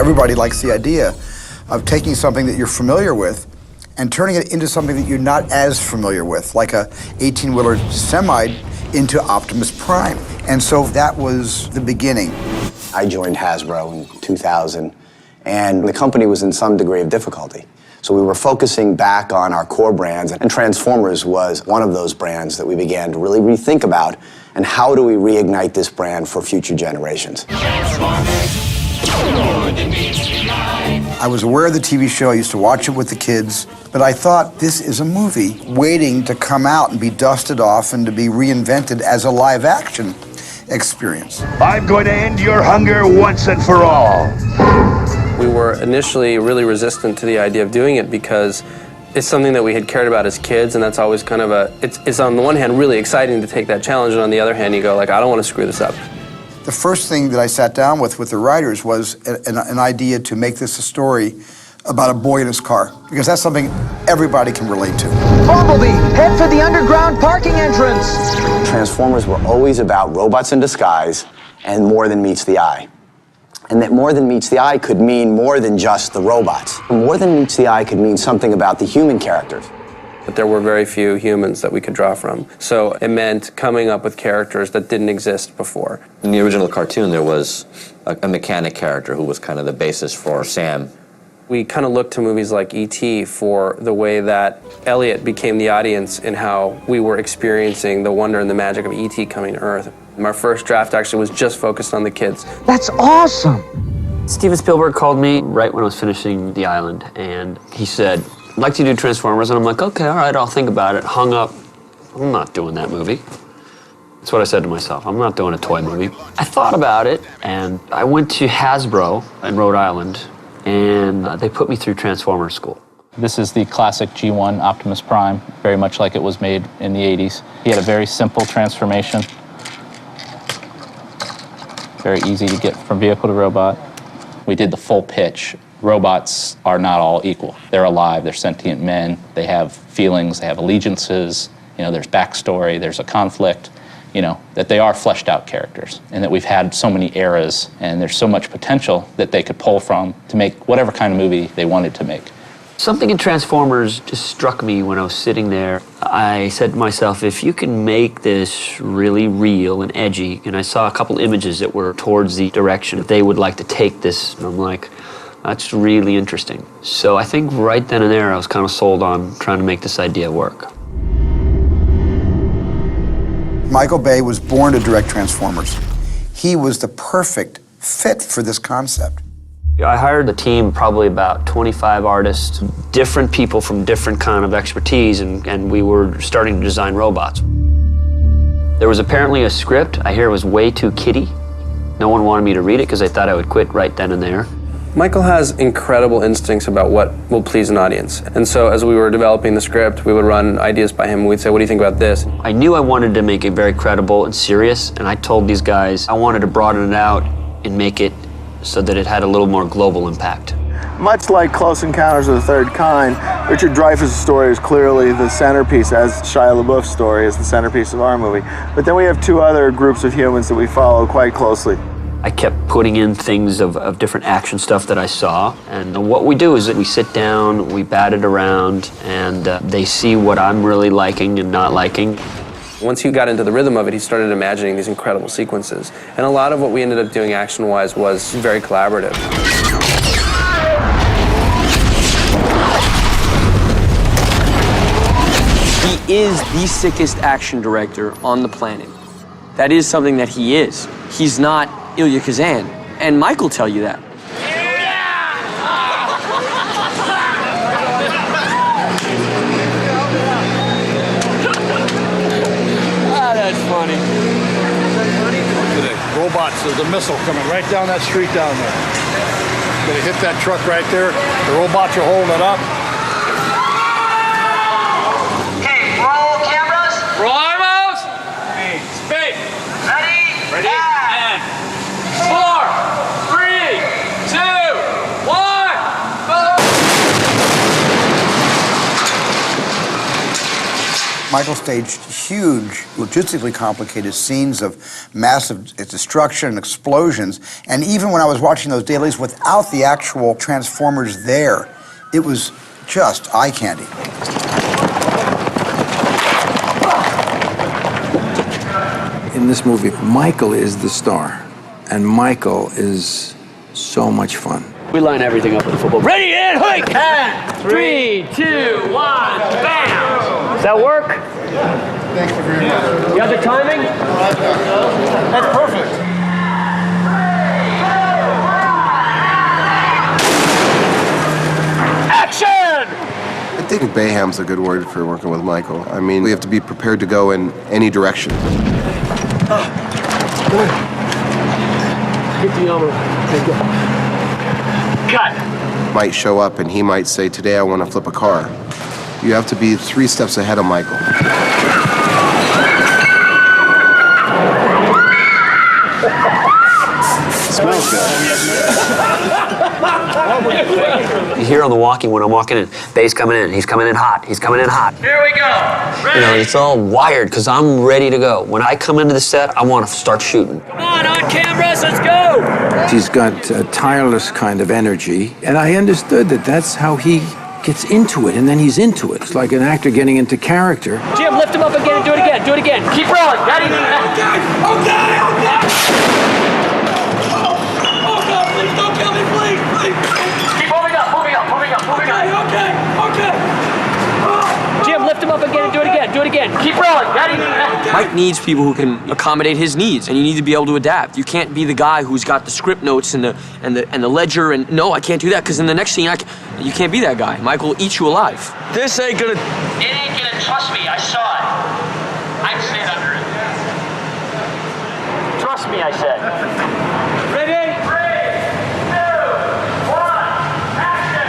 Everybody likes the idea of taking something that you're familiar with and turning it into something that you're not as familiar with, like a 18-wheeler semi into Optimus Prime. And so that was the beginning. I joined Hasbro in 2000, and the company was in some degree of difficulty. So we were focusing back on our core brands, and Transformers was one of those brands that we began to really rethink about, and how do we reignite this brand for future generations. I was aware of the TV show, I used to watch it with the kids, but I thought this is a movie waiting to come out and be dusted off and to be reinvented as a live-action experience. I'm going to end your hunger once and for all. We were initially really resistant to the idea of doing it because it's something that we had cared about as kids, and that's always kind of it's on the one hand really exciting to take that challenge, and on the other hand you go like, I don't want to screw this up. The first thing that I sat down with the writers was an idea to make this a story about a boy in his car, because that's something everybody can relate to. Bumblebee, head for the underground parking entrance. Transformers were always about robots in disguise and more than meets the eye. And that more than meets the eye could mean more than just the robots. More than meets the eye could mean something about the human characters. But there were very few humans that we could draw from. So it meant coming up with characters that didn't exist before. In the original cartoon, there was a mechanic character who was kind of the basis for Sam. We kind of looked to movies like E.T. for the way that Elliot became the audience in how we were experiencing the wonder and the magic of E.T. coming to Earth. Our first draft actually was just focused on the kids. That's awesome. Steven Spielberg called me right when I was finishing The Island, and he said, I'd like to do Transformers, and I'm like, okay, all right, I'll think about it. Hung up. I'm not doing that movie. That's what I said to myself. I'm not doing a toy movie. I thought about it, and I went to Hasbro in Rhode Island, and they put me through Transformers school. This is the classic G1 Optimus Prime, very much like it was made in the 80s. He had a very simple transformation. Very easy to get from vehicle to robot. We did the full pitch. Robots are not all equal. They're alive, they're sentient men, they have feelings, they have allegiances, there's backstory, there's a conflict, that they are fleshed out characters, and that we've had so many eras, and there's so much potential that they could pull from to make whatever kind of movie they wanted to make. Something in Transformers just struck me when I was sitting there. I said to myself, if you can make this really real and edgy, and I saw a couple images that were towards the direction that they would like to take this, and I'm like, that's really interesting. So I think right then and there I was kind of sold on trying to make this idea work. Michael Bay was born to direct Transformers. He was the perfect fit for this concept. I hired a team, probably about 25 artists, different people from different kind of expertise, and we were starting to design robots. There was apparently a script. I hear it was way too kiddie. No one wanted me to read it because they thought I would quit right then and there. Michael has incredible instincts about what will please an audience. And so as we were developing the script, we would run ideas by him, and we'd say, what do you think about this? I knew I wanted to make it very credible and serious, and I told these guys I wanted to broaden it out and make it so that it had a little more global impact. Much like Close Encounters of the Third Kind, Richard Dreyfuss' story is clearly the centerpiece, as Shia LaBeouf's story is the centerpiece of our movie. But then we have two other groups of humans that we follow quite closely. I kept putting in things of different action stuff that I saw, and what we do is that we sit down, we bat it around, and they see what I'm really liking and not liking. Once he got into the rhythm of it, he started imagining these incredible sequences. And a lot of what we ended up doing action-wise was very collaborative. He is the sickest action director on the planet. That is something that he is. He's not Ilya Kazan, and Mike will tell you that. That's funny. Robots, there's a missile coming right down that street down there. Gonna hit that truck right there. The robots are holding it up. Okay, roll cameras. Roll armos. Speed. Ready? And 4, 3, 2, 1. Go. Michael staged huge, logistically complicated scenes of massive destruction and explosions. And even when I was watching those dailies without the actual Transformers there, it was just eye candy. In this movie, Michael is the star, and Michael is so much fun. We line everything up with the football. Ready and hike! 10, 3, 2, 1, bam! Does that work? Thank you very much. You got the timing? That's perfect. Action! I think Bayham's a good word for working with Michael. I mean, we have to be prepared to go in any direction. Get the armor. Cut! Might show up and he might say, today I want to flip a car. You have to be 3 steps ahead of Michael. Smells good. You hear on the walking when I'm walking in, Bay's coming in, he's coming in hot, he's coming in hot. Here we go. Ready? You know, it's all wired because I'm ready to go. When I come into the set, I want to start shooting. Come on cameras, let's go! He's got a tireless kind of energy, and I understood that that's how he gets into it, and then he's into it. It's like an actor getting into character. Jim, lift him up again and do it again. Do it again. Keep rolling. Ready? Okay. Oh, God, please don't kill me, please. Keep moving up. Okay. Jim, lift him up again and do it again. Do it again. Keep rolling. Ready? Mike needs people who can accommodate his needs, and you need to be able to adapt. You can't be the guy who's got the script notes and the ledger, and no, I can't do that because in the next scene, you can't be that guy. Mike will eat you alive. This ain't gonna. It ain't gonna. Trust me, I saw it. I'd stand under it. Trust me, I said. Ready? 3, 2, 1, action!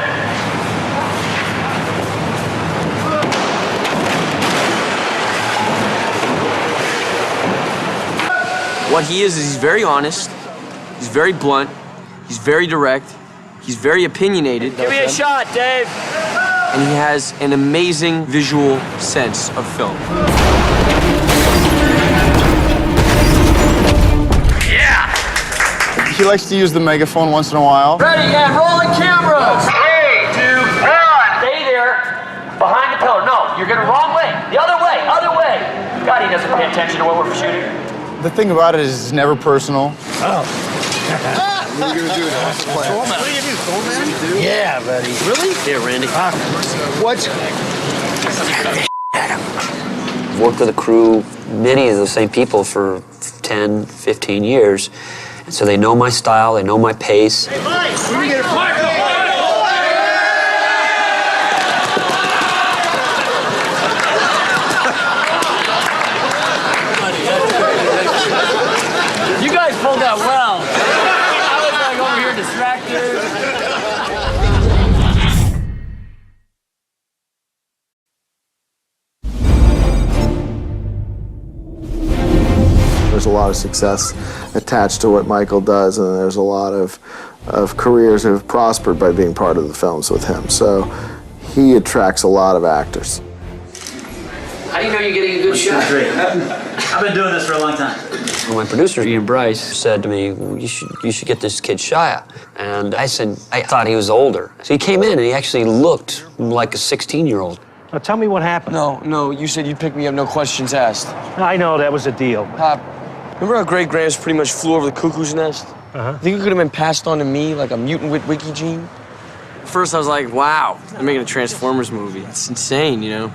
What he is he's very honest, he's very blunt, he's very direct, he's very opinionated. Give me a shot, Dave. And he has an amazing visual sense of film. Yeah! He likes to use the megaphone once in a while. Ready and rolling cameras. 3, 2, 1. Stay there, behind the pillar. No, you're going wrong way. The other way. God, he doesn't pay attention to what we're shooting. The thing about it is it's never personal. Oh. What are you gonna do now? What do you do, Thor Man? Yeah, buddy. Really? Here, Randy. What? Worked with a crew, many of the same people for 10, 15 years. And so they know my style, they know my pace. Hey, Mike! Where we get it? You guys pulled out well. I was like over here distracted. There's a lot of success attached to what Michael does, and there's a lot of careers that have prospered by being part of the films with him. So he attracts a lot of actors. How do you know you're getting a good shot? Great. I've been doing this for a long time. My producer, Ian Bryce, said to me, you should get this kid Shia. And I said, I thought he was older. So he came in and he actually looked like a 16-year-old. Now tell me what happened. No, you said you'd pick me up, no questions asked. I know, that was a deal. Pop, remember how Great Gramps pretty much flew over the cuckoo's nest? Uh-huh. Think it could have been passed on to me like a mutant with wiki gene? First I was like, wow, they're making a Transformers movie. It's insane, you know?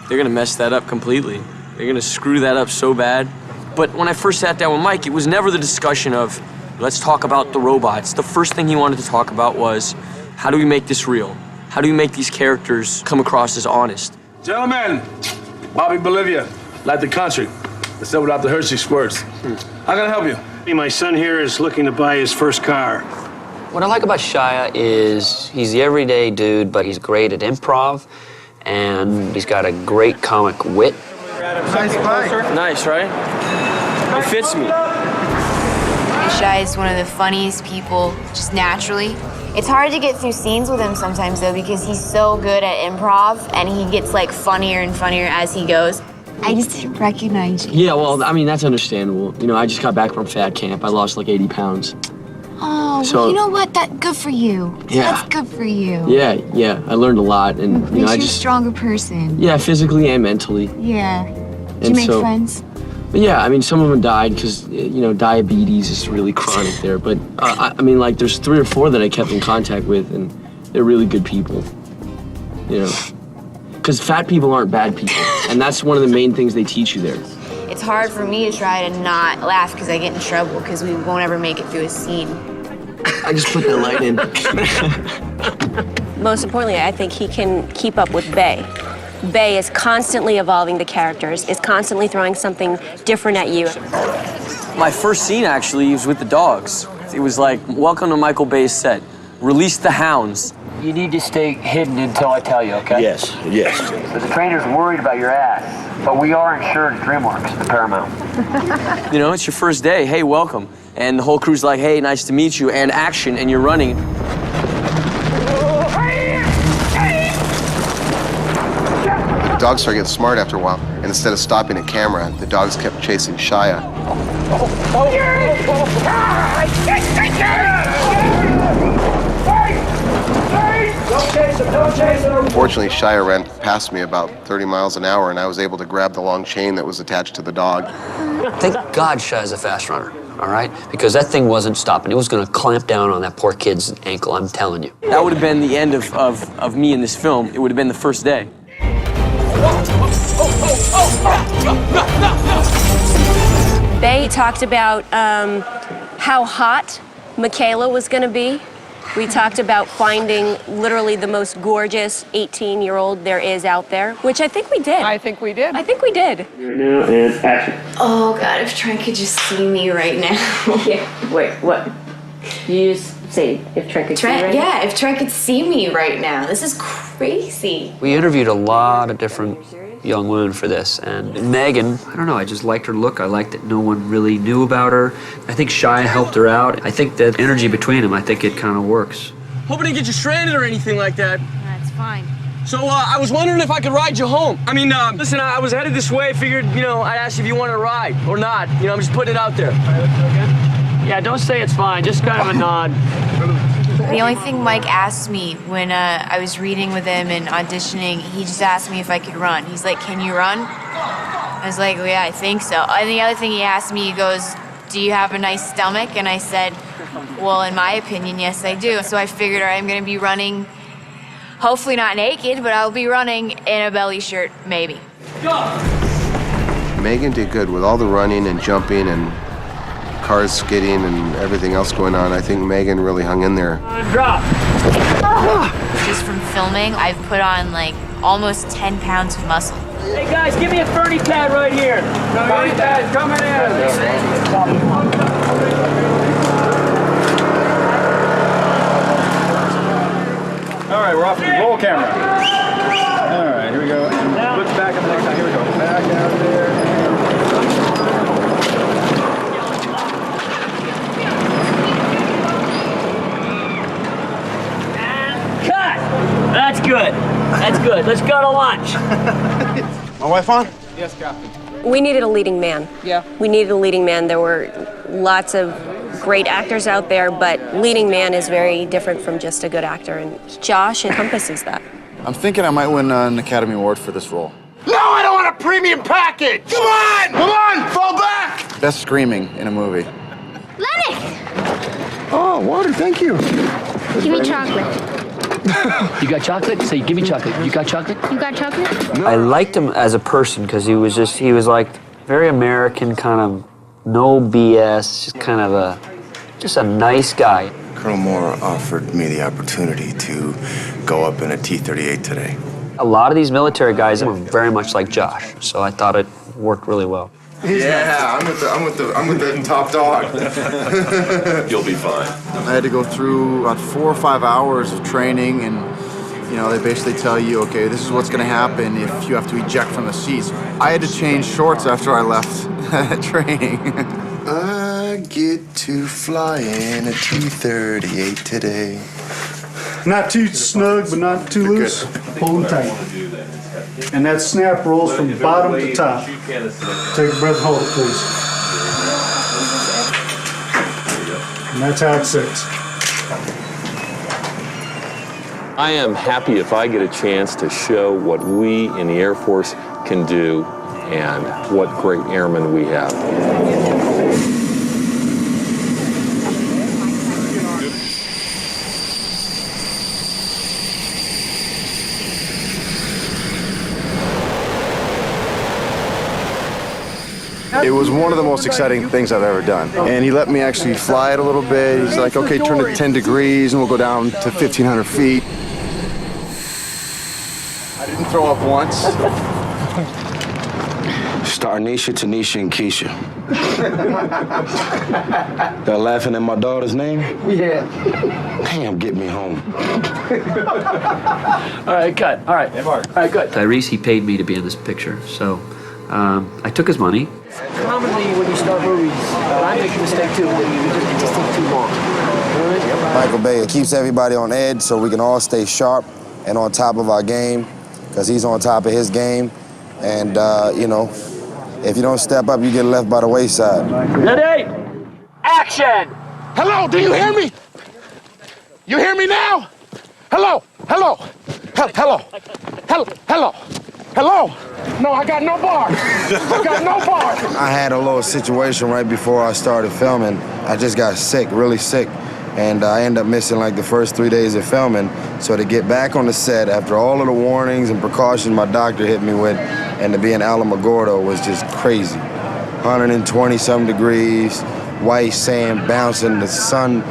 They're gonna mess that up completely. They're gonna screw that up so bad. But when I first sat down with Mike, it was never the discussion of, let's talk about the robots. The first thing he wanted to talk about was, how do we make this real? How do we make these characters come across as honest? Gentlemen, Bobby Bolivia, like the country, except without the Hershey squirts. How can I help you? My son here is looking to buy his first car. What I like about Shia is he's the everyday dude, but he's great at improv, and he's got a great comic wit. Nice, right? It fits me. Shia is one of the funniest people, just naturally. It's hard to get through scenes with him sometimes, though, because he's so good at improv, and he gets, like, funnier and funnier as he goes. I just didn't recognize you. Yeah, well, I mean, that's understandable. You know, I just got back from fat camp. I lost like 80 pounds. Oh, So- well, you know what? That's good for you. Yeah. That's good for you. Yeah, I learned a lot, and you know, Makes I you a just stronger person. yeah, physically and mentally. Yeah. Did you And make so- friends? But yeah, I mean, some of them died because you know diabetes is really chronic there. But I mean, like, there's 3 or 4 that I kept in contact with, and they're really good people. You know, because fat people aren't bad people, and that's one of the main things they teach you there. It's hard for me to try to not laugh because I get in trouble because we won't ever make it through a scene. I just put that light in. Most importantly, I think he can keep up with Bay. Bay is constantly evolving the characters, is constantly throwing something different at you. My first scene actually was with the dogs. It was like, welcome to Michael Bay's set. Release the hounds. You need to stay hidden until I tell you, okay? Yes, yes. The trainer's worried about your ass, but we are insured at DreamWorks, the Paramount. You know, it's your first day. Hey, welcome. And the whole crew's like, hey, nice to meet you, and action, and you're running. The dogs started getting smart after a while, and instead of stopping a camera, the dogs kept chasing Shia. Don't chase him, don't chase him! Fortunately, Shia ran past me about 30 miles an hour, and I was able to grab the long chain that was attached to the dog. Thank God Shia's a fast runner, all right? Because that thing wasn't stopping. It was going to clamp down on that poor kid's ankle, I'm telling you. That would have been the end of me in this film. It would have been the first day. Bay talked about how hot Michaela was going to be. We talked about finding literally the most gorgeous 18-year-old there is out there, which I think we did. I think we did. I think we did. Now and action. Oh, God, if Trent could just see me right now. Yeah. Wait, what? You just say if Trent could see you right now? Yeah, if Trent could see me right now. This is crazy. We interviewed a lot of different young women for this, and Megan, I don't know, I just liked her look. I liked that no one really knew about her. I think Shia helped her out. I think that energy between them, I think it kind of works. Hope I didn't get you stranded or anything like that. That's fine. So I was wondering if I could ride you home. I mean, listen, I was headed this way. Figured, you know, I'd ask you if you wanted to ride or not. You know, I'm just putting it out there. Yeah, don't say it's fine, just kind of a nod. The only thing Mike asked me when I was reading with him and auditioning, he just asked me if I could run. He's like, can you run? I was like, well, yeah, I think so. And the other thing he asked me, he goes, do you have a nice stomach? And I said, well, in my opinion, yes, I do. So I figured, all right, I'm going to be running, hopefully not naked, but I'll be running in a belly shirt, maybe. Megan did good with all the running and jumping and cars skidding and everything else going on. I think Megan really hung in there. Drop. Just from filming, I've put on like almost 10 pounds of muscle. Hey guys, give me a Fernie pad right here. Fernie pad coming in. All right, we're off. Roll camera. All right, here we go. Look back at the next time. Here we go. Back out there. That's good. That's good. Let's go to lunch. My wife on? Yes, Captain. We needed a leading man. Yeah. We needed a leading man. There were lots of great actors out there, but leading man is very different from just a good actor, and Josh encompasses that. I'm thinking I might win an Academy Award for this role. No, I don't want a premium package! Come on! Come on! Fall back! Best screaming in a movie. Lennox! Oh, water, thank you. Give me chocolate. You got chocolate? Say, give me chocolate. You got chocolate? You got chocolate? I liked him as a person because he was like very American, kind of no BS, just kind of just a nice guy. Colonel Moore offered me the opportunity to go up in a T-38 today. A lot of these military guys were very much like Josh, so I thought it worked really well. Yeah, I'm with the top dog. You'll be fine. I had to go through about 4 or 5 hours of training, and you know, they basically tell you, okay, this is what's going to happen if you have to eject from the seats. I had to change shorts after I left training. I get to fly in a T-38 today. Not too snug, but not too loose. Pull them tight. And that snap rolls from bottom to top. Take a breath and hold it, please. And that's how it sits. I am happy if I get a chance to show what we in the Air Force can do and what great airmen we have. It was one of the most exciting things I've ever done. And he let me actually fly it a little bit. He's like, okay, turn it 10 degrees and we'll go down to 1,500 feet. I didn't throw up once. Starnisha, Tanisha, and Keisha. They're laughing at my daughter's name? Yeah. Damn, get me home. All right, cut. All right. All right, good. Tyrese, he paid me to be in this picture, so I took his money. Commonly, when you start movies, and I make a mistake too, that it just takes too long. Michael Bay keeps everybody on edge so we can all stay sharp and on top of our game, because he's on top of his game. And, you know, if you don't step up, you get left by the wayside. Ready? Action! Hello, do you hear me? You hear me now? Hello, hello, hello, hello, hello, hello. No, I got no bars. I got no bars. I had a little situation right before I started filming. I just got sick, really sick. And I ended up missing like the first 3 days of filming. So to get back on the set after all of the warnings and precautions my doctor hit me with, and to be in Alamogordo was just crazy. 120-some degrees, white sand bouncing, the sun,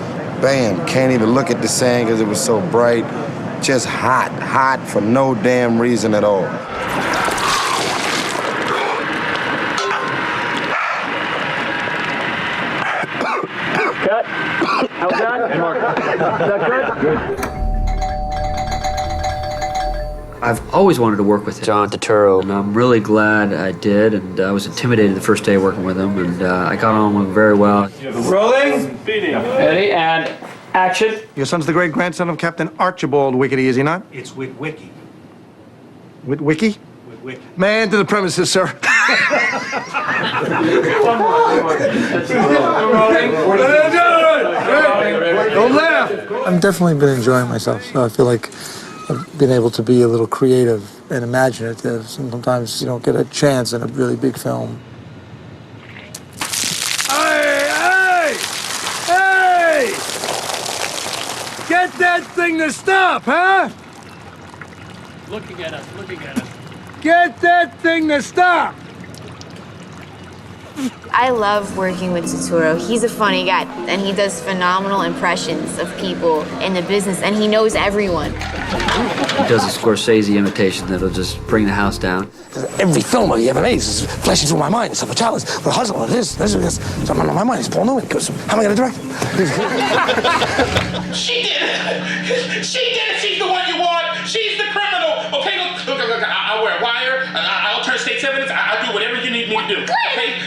bam, can't even look at the sand because it was so bright. Just hot, hot for no damn reason at all. Cut. How done? Is that good? I've always wanted to work with John Turturro, and I'm really glad I did, and I was intimidated the first day working with him, and I got on with him very well. Rolling. Ready, and action. Your son's the great-grandson of Captain Archibald Wickety, is he not? It's Witwicky. Witwicky? Witwicky. Man to the premises, sir. Don't laugh. I've definitely been enjoying myself, so I feel like I've been able to be a little creative and imaginative. Sometimes you don't get a chance in a really big film. Hey! Get that thing to stop, huh? Looking at us. Get that thing to stop! I love working with Turturro. He's a funny guy, and he does phenomenal impressions of people in the business, and he knows everyone. He does a Scorsese imitation that'll just bring the house down. Every film he ever made is flashing through my mind. It's a challenge, the hustle, this. So my mind is Paul Newman, because how am I going to direct him? She did it! She did it! She's the one you want! She's the criminal! Okay, look, I'll wear a wire, I'll turn state's evidence, I'll do whatever you need me to do. Okay?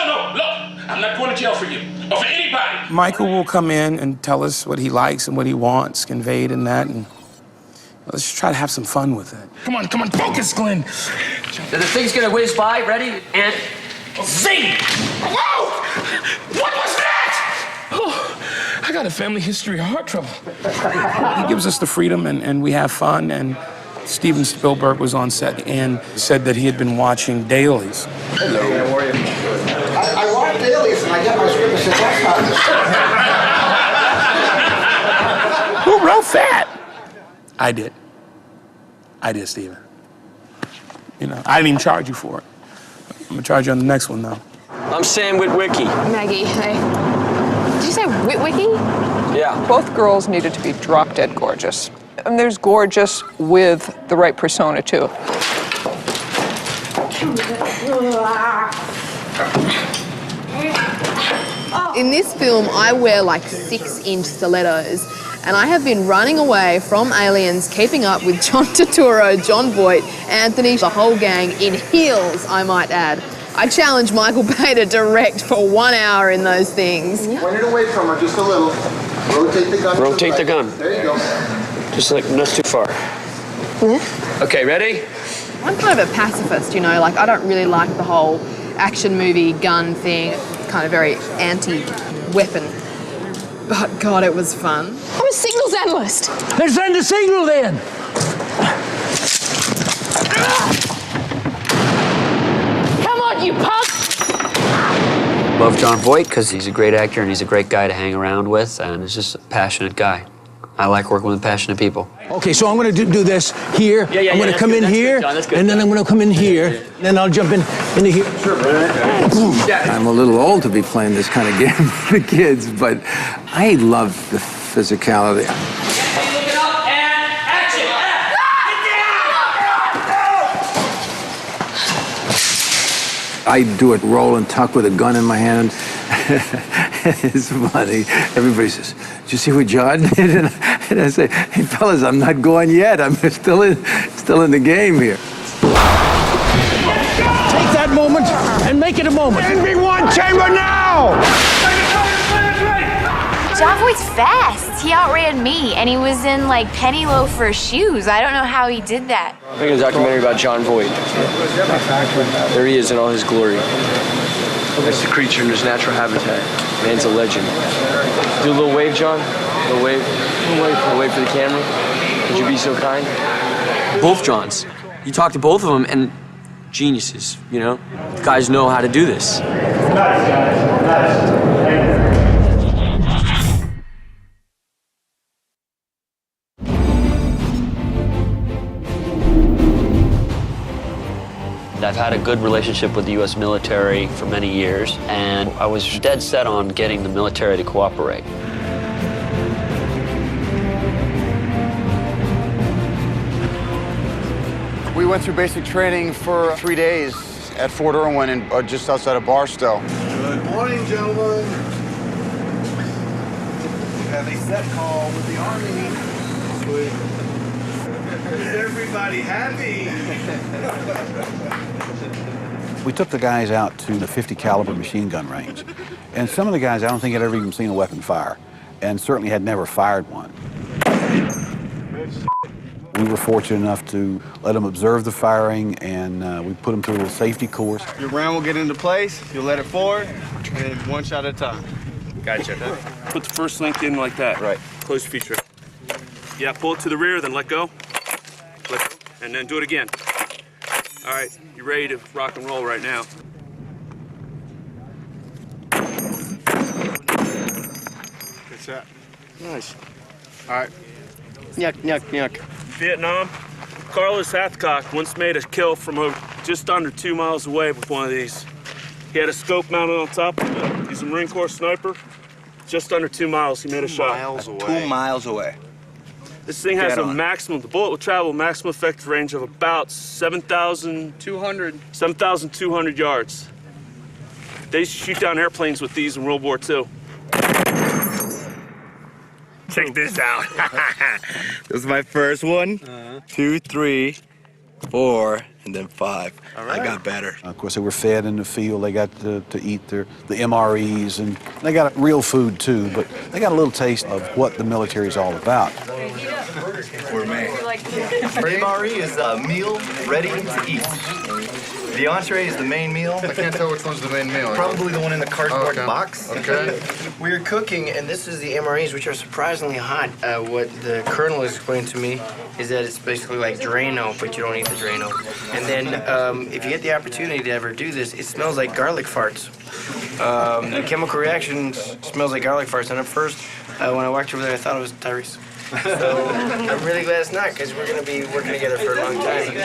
No, look, I'm not going to jail for you, or for anybody. Michael will come in and tell us what he likes and what he wants conveyed in that, and let's just try to have some fun with it. Come on, focus, Glenn. So the thing's gonna whiz by, ready, and zing! Whoa! What was that? Oh, I got a family history of heart trouble. He gives us the freedom, and we have fun, and Steven Spielberg was on set and said that he had been watching dailies. Hello. How are you? I watch dailies and I get my script and say, that's not Who wrote that? I did, Steven. You know, I didn't even charge you for it. I'm gonna charge you on the next one, though. I'm Sam Witwicky. Maggie, hey. Did you say Witwicky? Yeah. Both girls needed to be drop-dead gorgeous. And there's gorgeous with the right persona, too. In this film, I wear like 6-inch stilettos, and I have been running away from aliens, keeping up with John Turturro, John Voight, Anthony, the whole gang, in heels, I might add. I challenge Michael Bay to direct for 1 hour in those things. Point it away from her just a little. Rotate the gun. Rotate the gun. There you go. Just like, not too far. Okay, ready? I'm kind of a pacifist, you know, like I don't really like the whole action movie gun thing, kind of very anti-weapon. But God, it was fun. I'm a signals analyst. Then send the signal then. Come on, you punk! Love John Voight because he's a great actor and he's a great guy to hang around with, and he's just a passionate guy. I like working with passionate people. Okay, so I'm going to do this here. Yeah, I'm going to come in here, and then I'm going to come in here, then I'll jump into here. Sure, I'm a little old to be playing this kind of game with the kids, but I love the physicality. I do it roll and tuck with a gun in my hand. It's funny. Everybody says, "Did you see what John did?" And I say, "Hey, fellas, I'm not going yet. I'm still in the game here." Take that moment and make it a moment. NB1 chamber now! John Voight's fast. He outran me, and he was in like penny loafer shoes. I don't know how he did that. I'm making a documentary about John Voight. There he is in all his glory. That's the creature in his natural habitat. Man's a legend. Do a little wave, John. A little wave. A wave for the camera. Could you be so kind? Both Johns. You talk to both of them, and geniuses, you know? Guys know how to do this. Nice, guys. Nice. I've had a good relationship with the U.S. military for many years, and I was dead set on getting the military to cooperate. We went through basic training for 3 days at Fort Irwin and just outside of Barstow. Good morning, gentlemen. We have a set call with the Army. Is everybody happy? We took the guys out to the 50 caliber machine gun range. And some of the guys I don't think had ever even seen a weapon fire, and certainly had never fired one. We were fortunate enough to let them observe the firing, and we put them through a little safety course. Your round will get into place, you'll let it forward, and one shot at a time. Gotcha. Put the first link in like that. Right. Close your feature. Yeah, pull it to the rear, then let go. Let go. And then do it again. All right, you ready to rock and roll right now. Good shot. Nice. All right. Nyuk, nyuk, nyuk. Vietnam, Carlos Hathcock once made a kill from just under 2 miles away with one of these. He had a scope mounted on top of it. He's a Marine Corps sniper. Just under 2 miles, he made a shot. 2 miles away. This thing has a maximum, the bullet will travel a maximum effective range of about 7,200 yards. They used to shoot down airplanes with these in World War II. Check this out. This is my first one. 2, 3, 4, and then 5. All right. I got better. Of course, they were fed in the field. They got to eat the MREs, and they got real food too, but they got a little taste of what the military is all about. For me. MRE is a meal ready to eat. The entree is the main meal. I can't tell which one's the main meal. Probably the one in the cardboard okay. box. Okay. We're cooking, and this is the MREs, which are surprisingly hot. What the colonel explained to me is that it's basically like Drano, but you don't eat the Drano. And then if you get the opportunity to ever do this, it smells like garlic farts. The chemical reaction smells like garlic farts. And at first, when I walked over there, I thought it was Tyrese. So I'm really glad it's not, because we're going to be working together for a long time.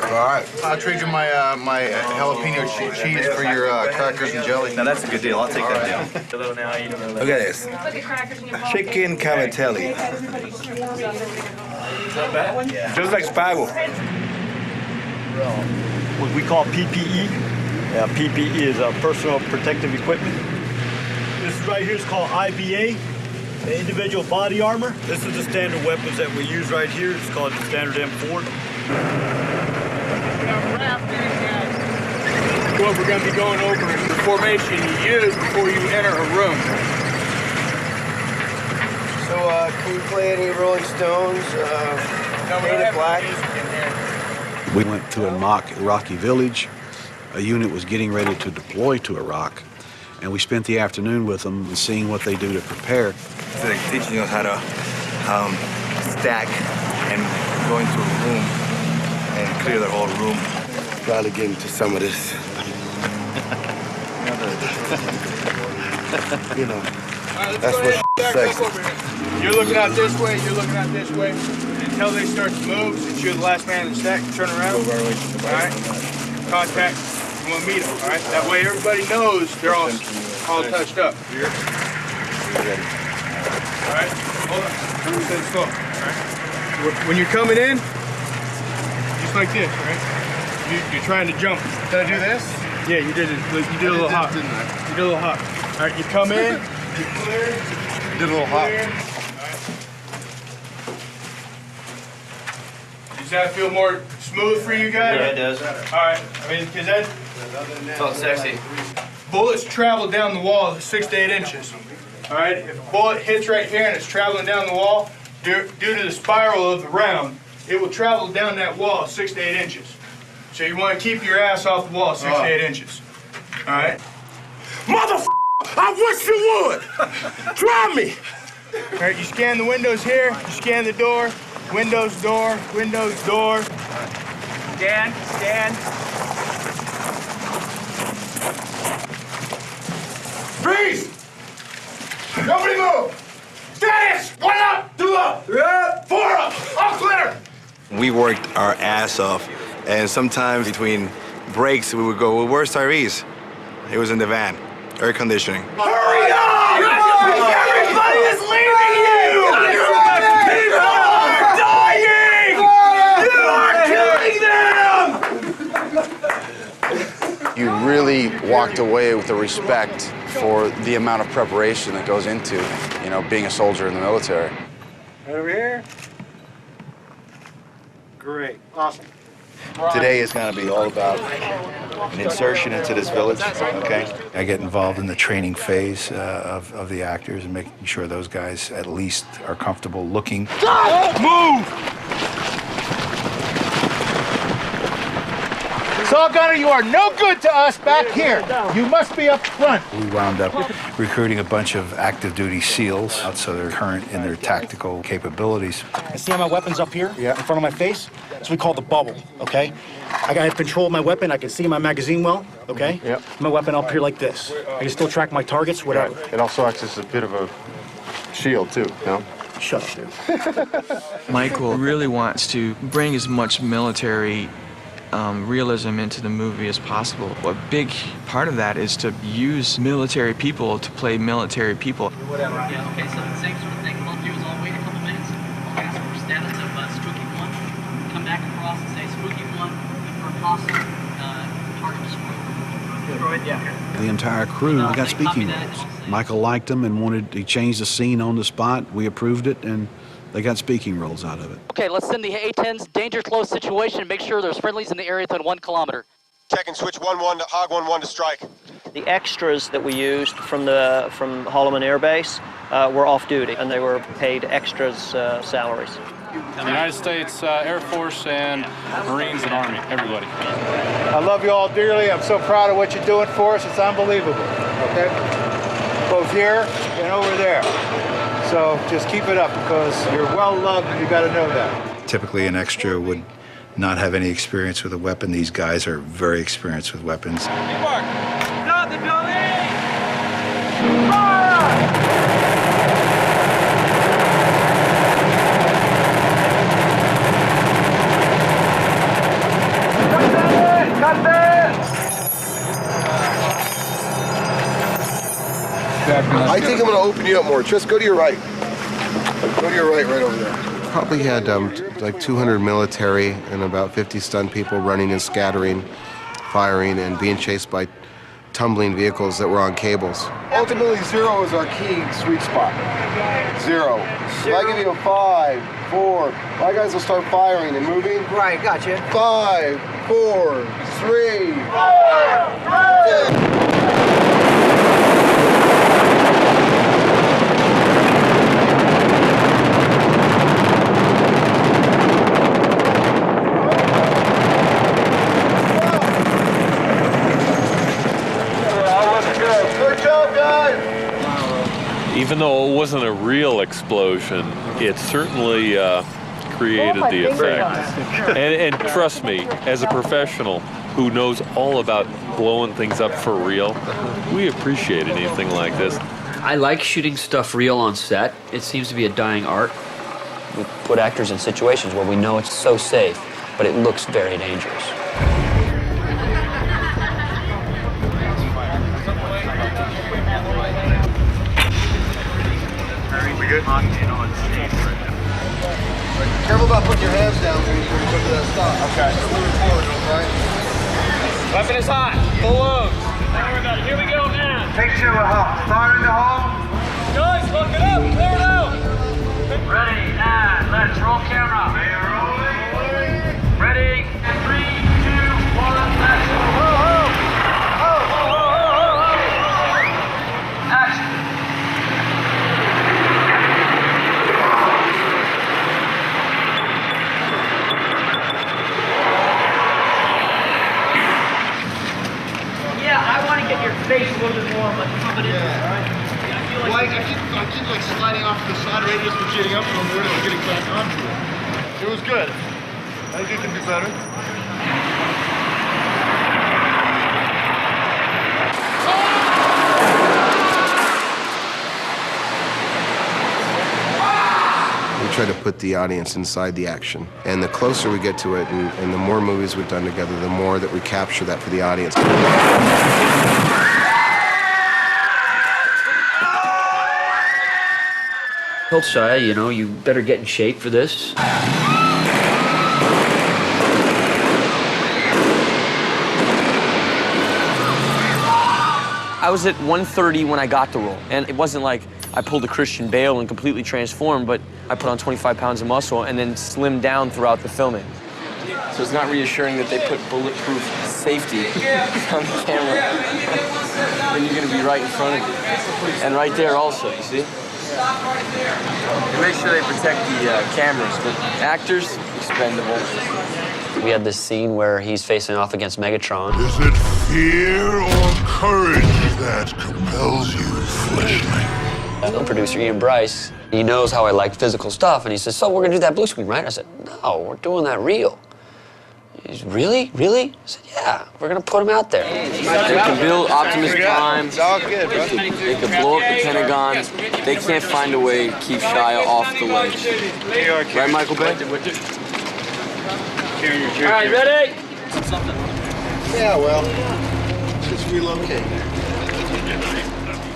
All right. I'll trade you my my jalapeno cheese for your crackers and jelly. Now that's a good deal. I'll take that deal. Look at this. Chicken cavatelli. Just like spago. What we call PPE. PPE is personal protective equipment. This right here is called IBA, the individual body armor. This is the standard weapons that we use right here. It's called the standard M4. What we're going to be going over is the formation you use before you enter a room. can you play any Rolling Stones? Fade to Black? We went to a mock Iraqi village. A unit was getting ready to deploy to Iraq, and we spent the afternoon with them and seeing what they do to prepare. So they're teaching us how to stack and go into a room and clear the whole room. Probably get into some of this. You know, that's what sexy. You're looking out this way, you're looking out this way. Until they start to move, since you're the last man in the stack, turn around. All right? Contact. You want to meet them, all right? That way everybody knows they're all touched up. Here. All right? Hold on. Everything slow. All right? When you're coming in, just like this, right? You're trying to jump. Did I do this? Yeah, you did it. You did a little hop. Didn't I? You did a little hop. All right, you come in, you clear. You did a little hop. Does that feel more smooth for you guys? Yeah, it does. All right. I mean, because that felt sexy. Bullets travel down the wall 6 to 8 inches. All right. If a bullet hits right here and it's traveling down the wall, due to the spiral of the round, it will travel down that wall 6 to 8 inches. So you want to keep your ass off the wall 6 to 8 inches. All right. Motherfucker! I wish you would! Try me! All right. You scan the windows here. You scan the door. Windows, door, windows, door. Stand, stand. Freeze! Nobody move! Status! 1 up, 2 up, 3 up, 4 up! All clear! We worked our ass off, and sometimes between breaks we would go, well, where's Tyrese? He was in the van, air conditioning. Hurry up! Everybody is leaving you! People are dying! You are killing them! You really walked away with the respect for the amount of preparation that goes into, you know, being a soldier in the military. Over here. Great. Awesome. Today is going to be all about an insertion into this village, okay? I get involved in the training phase of the actors and making sure those guys at least are comfortable looking. Move! Saw Gunner, you are no good to us back here. You must be up front. We wound up recruiting a bunch of active duty SEALs, so they're current in their tactical capabilities. I see how my weapon's up here in front of my face? That's what we call the bubble, okay? I got control of my weapon. I can see my magazine well, okay? Yep. My weapon up here like this. I can still track my targets, whatever. Right. It also acts as a bit of a shield, too, no? Shut up, dude. Michael really wants to bring as much military realism into the movie as possible. A big part of that is to use military people to play military people. Whatever. Yeah, okay, so the same sort of thing we'll do is I'll wait a couple minutes. I'll ask for status of Spooky 1. Come back across and say Spooky 1, confirm hostile, target destroyed. Destroyed, yeah. The entire crew got speaking roles. Michael liked them and he changed the scene on the spot. We approved it, and they got speaking roles out of it. Okay, let's send the A-10s, danger close situation, and make sure there's friendlies in the area within 1 kilometer. Checking switch 1-1 to Hog 1-1 to strike. The extras that we used from Holloman Air Base were off duty, and they were paid extras salaries. The United States Air Force and Marines and Army, everybody. I love you all dearly. I'm so proud of what you're doing for us. It's unbelievable, okay? Both here and over there. So just keep it up because you're well loved and you got to know that. Typically, an extra would not have any experience with a weapon. These guys are very experienced with weapons. Stop the building! I think I'm going to open you up more. Just go to your right. Go to your right over there. Probably had like 200 military and about 50 stunt people running and scattering, firing, and being chased by tumbling vehicles that were on cables. Ultimately, 0 is our key sweet spot. 0. If I give you a 5, 4, my guys will start firing and moving. Right, gotcha. 5, 4, 3, 4. Even though it wasn't a real explosion, it certainly created the effect. And trust me, as a professional who knows all about blowing things up for real, we appreciate anything like this. I like shooting stuff real on set. It seems to be a dying art. We put actors in situations where we know it's so safe, but it looks very dangerous. We good? Careful about putting your hands down when you come to that stop. Okay. Moving forward, right? Weapon is hot. Full load. Here we go now. Picture a hole. Fire in the hole. Guys, look it up. Clear it out. Ready, and let's roll camera. Ready, 3, 2, 1, let's go. Action. Yeah, I want to get your face a little bit more like coming in. Well, I keep like sliding off to the side radius and getting up from where I'm getting back onto it. It was good. I think it can be better. We try to put the audience inside the action. And the closer we get to it, and the more movies we've done together, the more that we capture that for the audience. Told Shia, you know, you better get in shape for this. I was at 130 when I got the role, and it wasn't like I pulled a Christian Bale and completely transformed, but I put on 25 pounds of muscle and then slimmed down throughout the filming. So it's not reassuring that they put bulletproof safety on the camera. And you're gonna be right in front of you. And right there also, you see? They make sure they protect the cameras, but actors, expendable. We had this scene where he's facing off against Megatron. Is it fear or courage that compels you, Fleshling? The producer, Ian Bryce, he knows how I like physical stuff, and he says, so we're gonna do that blue screen, right? I said, no, we're doing that real. He's, really? Really? I said, yeah, we're gonna put him out there. They can build Optimus Prime. It's all good, bro. They can blow up the Pentagon. They can't find a way to keep Shia off the ledge. Right, Michael Bay? All right, ready? Yeah, well, just relocate.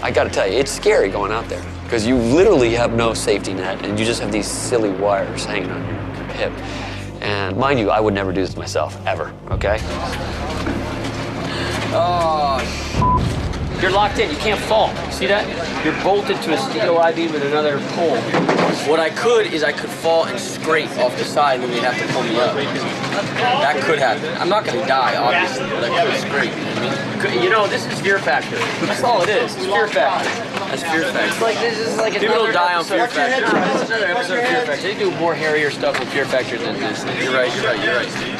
I gotta tell you, it's scary going out there, because you literally have no safety net, and you just have these silly wires hanging on your hip. And mind you, I would never do this myself, ever, okay? Oh, you're locked in. You can't fall. See that? You're bolted to a steel I-beam with another pole. What I could is I could fall and scrape off the side and then they'd have to pull me up. That could happen. I'm not going to die, obviously, but I could scrape. You know, this is Fear Factor. That's all it is. It's Fear Factor. That's Fear Factor. It's like, this is like People another die on episode. Fear Factor. It's another episode of Fear Factor. They do more hairier stuff with Fear Factor than this. You're right.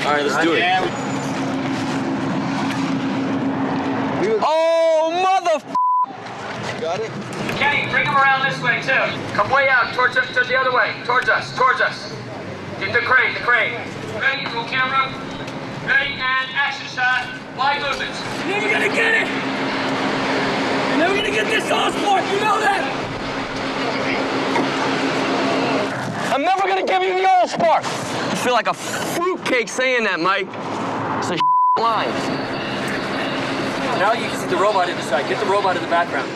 All right, let's do it. Oh, mother! Got it? Kenny, bring him around this way, too. Come way out, towards us, to the other way. Towards us. Get the crane. Ready, roll camera. Ready, and action shot. Wide movements. You're never gonna get it! You're never gonna get this Osborne, you know that! I'm never gonna give you the old spark! I feel like a fruitcake saying that, Mike. It's a line. Now you can see the robot in the side. Get the robot in the background.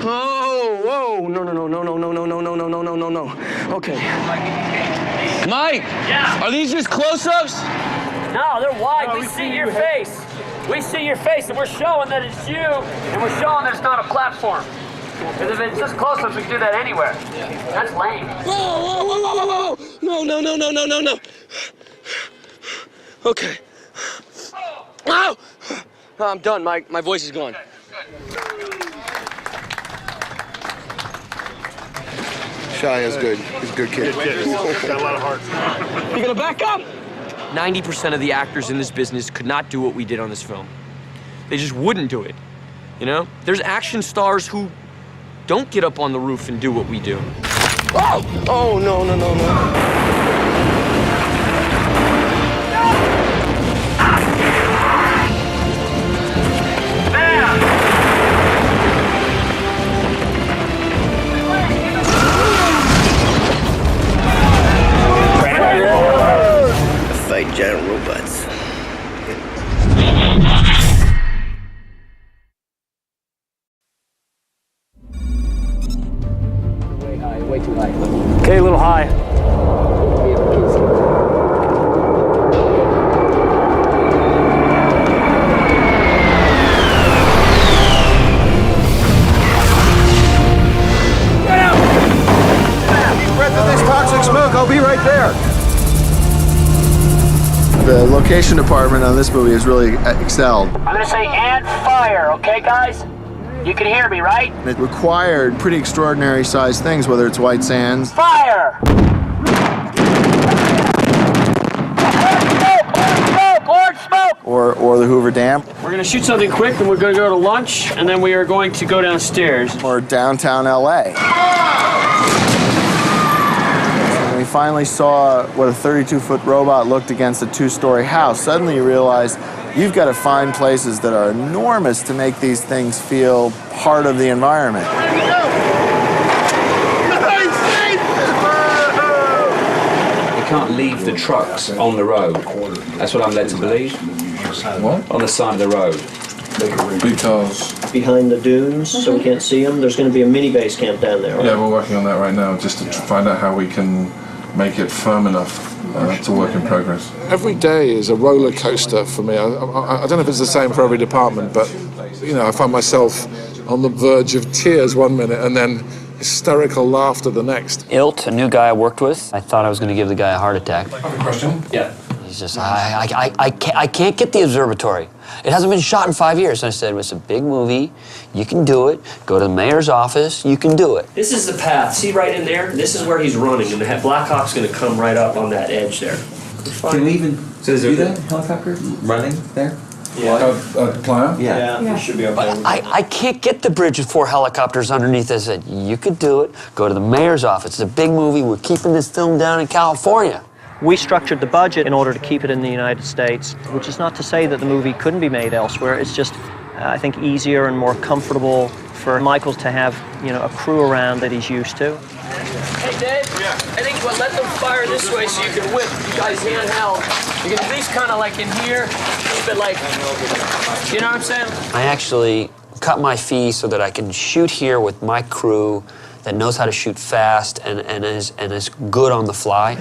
Oh, whoa. No. Okay. Mike! Yeah? Are these just close-ups? No, they're wide. We see your face. We see your face, and we're showing that it's you, and we're showing that it's not a platform. Because if it's just close-ups, we can do that anywhere. That's lame. Whoa. No. Okay. Ow! I'm done, Mike. My voice is gone. Shia's good. He's a good kid. Got a lot of heart. You gonna back up? 90% of the actors in this business could not do what we did on this film. They just wouldn't do it. You know? There's action stars who don't get up on the roof and do what we do. Oh! Oh, no, no, no, no. Fight giant robots. Way too high. Okay, a little high. Breath of this toxic smoke, I'll be right there. The location department on this movie has really excelled. I'm gonna say and fire, okay, guys? You can hear me, right? It required pretty extraordinary sized things, whether it's White Sands. Fire! Orange smoke! Or the Hoover Dam. We're gonna shoot something quick, and we're gonna go to lunch, and then we are going to go downstairs. Or downtown LA. When we finally saw what a 32-foot robot looked against a 2-story house, suddenly you realize you've got to find places that are enormous to make these things feel part of the environment. You can't leave the trucks on the road. That's what I'm led to believe. What? On the side of the road. Because behind the dunes, so we can't see them. There's going to be a mini base camp down there. Right? yeah, we're working on that right now, just to find out how we can make it firm enough to work in progress. Every day is a roller coaster for me. I don't know if it's the same for every department, but you know, I find myself on the verge of tears one minute and then hysterical laughter the next. Ilt, a new guy I worked with, I thought I was going to give the guy a heart attack. I have a question. Yeah. He's just, I can't get the observatory. It hasn't been shot in 5 years. And I said, it's a big movie. You can do it. Go to the mayor's office. You can do it. This is the path. See right in there? This is where he's running. And the Black Hawk's going to come right up on that edge there. Can we even do that helicopter running there? Yeah. Playa? Yeah, it should be okay. I can't get the bridge with 4 helicopters underneath. I said, you could do it. Go to the mayor's office. It's a big movie. We're keeping this film down in California. We structured the budget in order to keep it in the United States, which is not to say that the movie couldn't be made elsewhere. It's just, I think, easier and more comfortable for Michael to have, you know, a crew around that he's used to. Hey, Dave. Yeah. I think we'll let them fire this way so you can whip. You guys handheld. You can at least kind of like in here, keep it like, you know what I'm saying? I actually cut my fee so that I can shoot here with my crew that knows how to shoot fast and is good on the fly.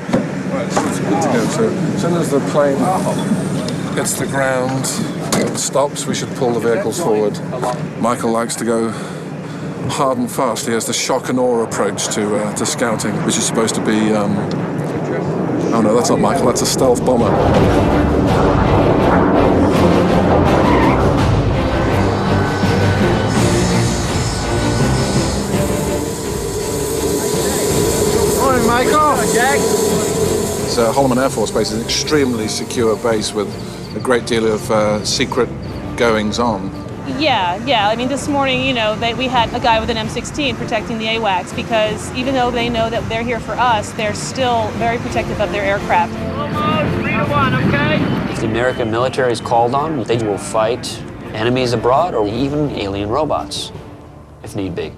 Right, so it's good to go. So as soon as the plane hits the ground and stops, we should pull the vehicles forward. Michael likes to go hard and fast. He has the shock and awe approach to scouting, which is supposed to be... oh no, that's not Michael, that's a stealth bomber. Morning, Michael. Jack. Holloman Air Force Base is an extremely secure base with a great deal of secret goings-on. Yeah. I mean, this morning, you know, we had a guy with an M16 protecting the AWACS because even though they know that they're here for us, they're still very protective of their aircraft. Almost 3 to 1, okay? If the American military is called on, they will fight enemies abroad or even alien robots, if need be.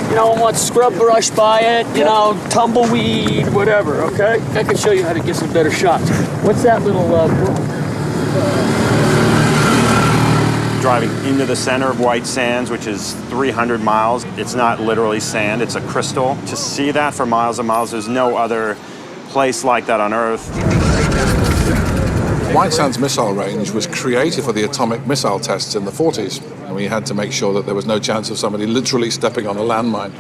You don't want scrub brush by it, you know, tumbleweed, whatever, okay? I can show you how to get some better shots. What's that little Driving into the center of White Sands, which is 300 miles. It's not literally sand, it's a crystal. To see that for miles and miles, there's no other place like that on Earth. White Sands missile range was created for the atomic missile tests in the 40s, and we had to make sure that there was no chance of somebody literally stepping on a landmine.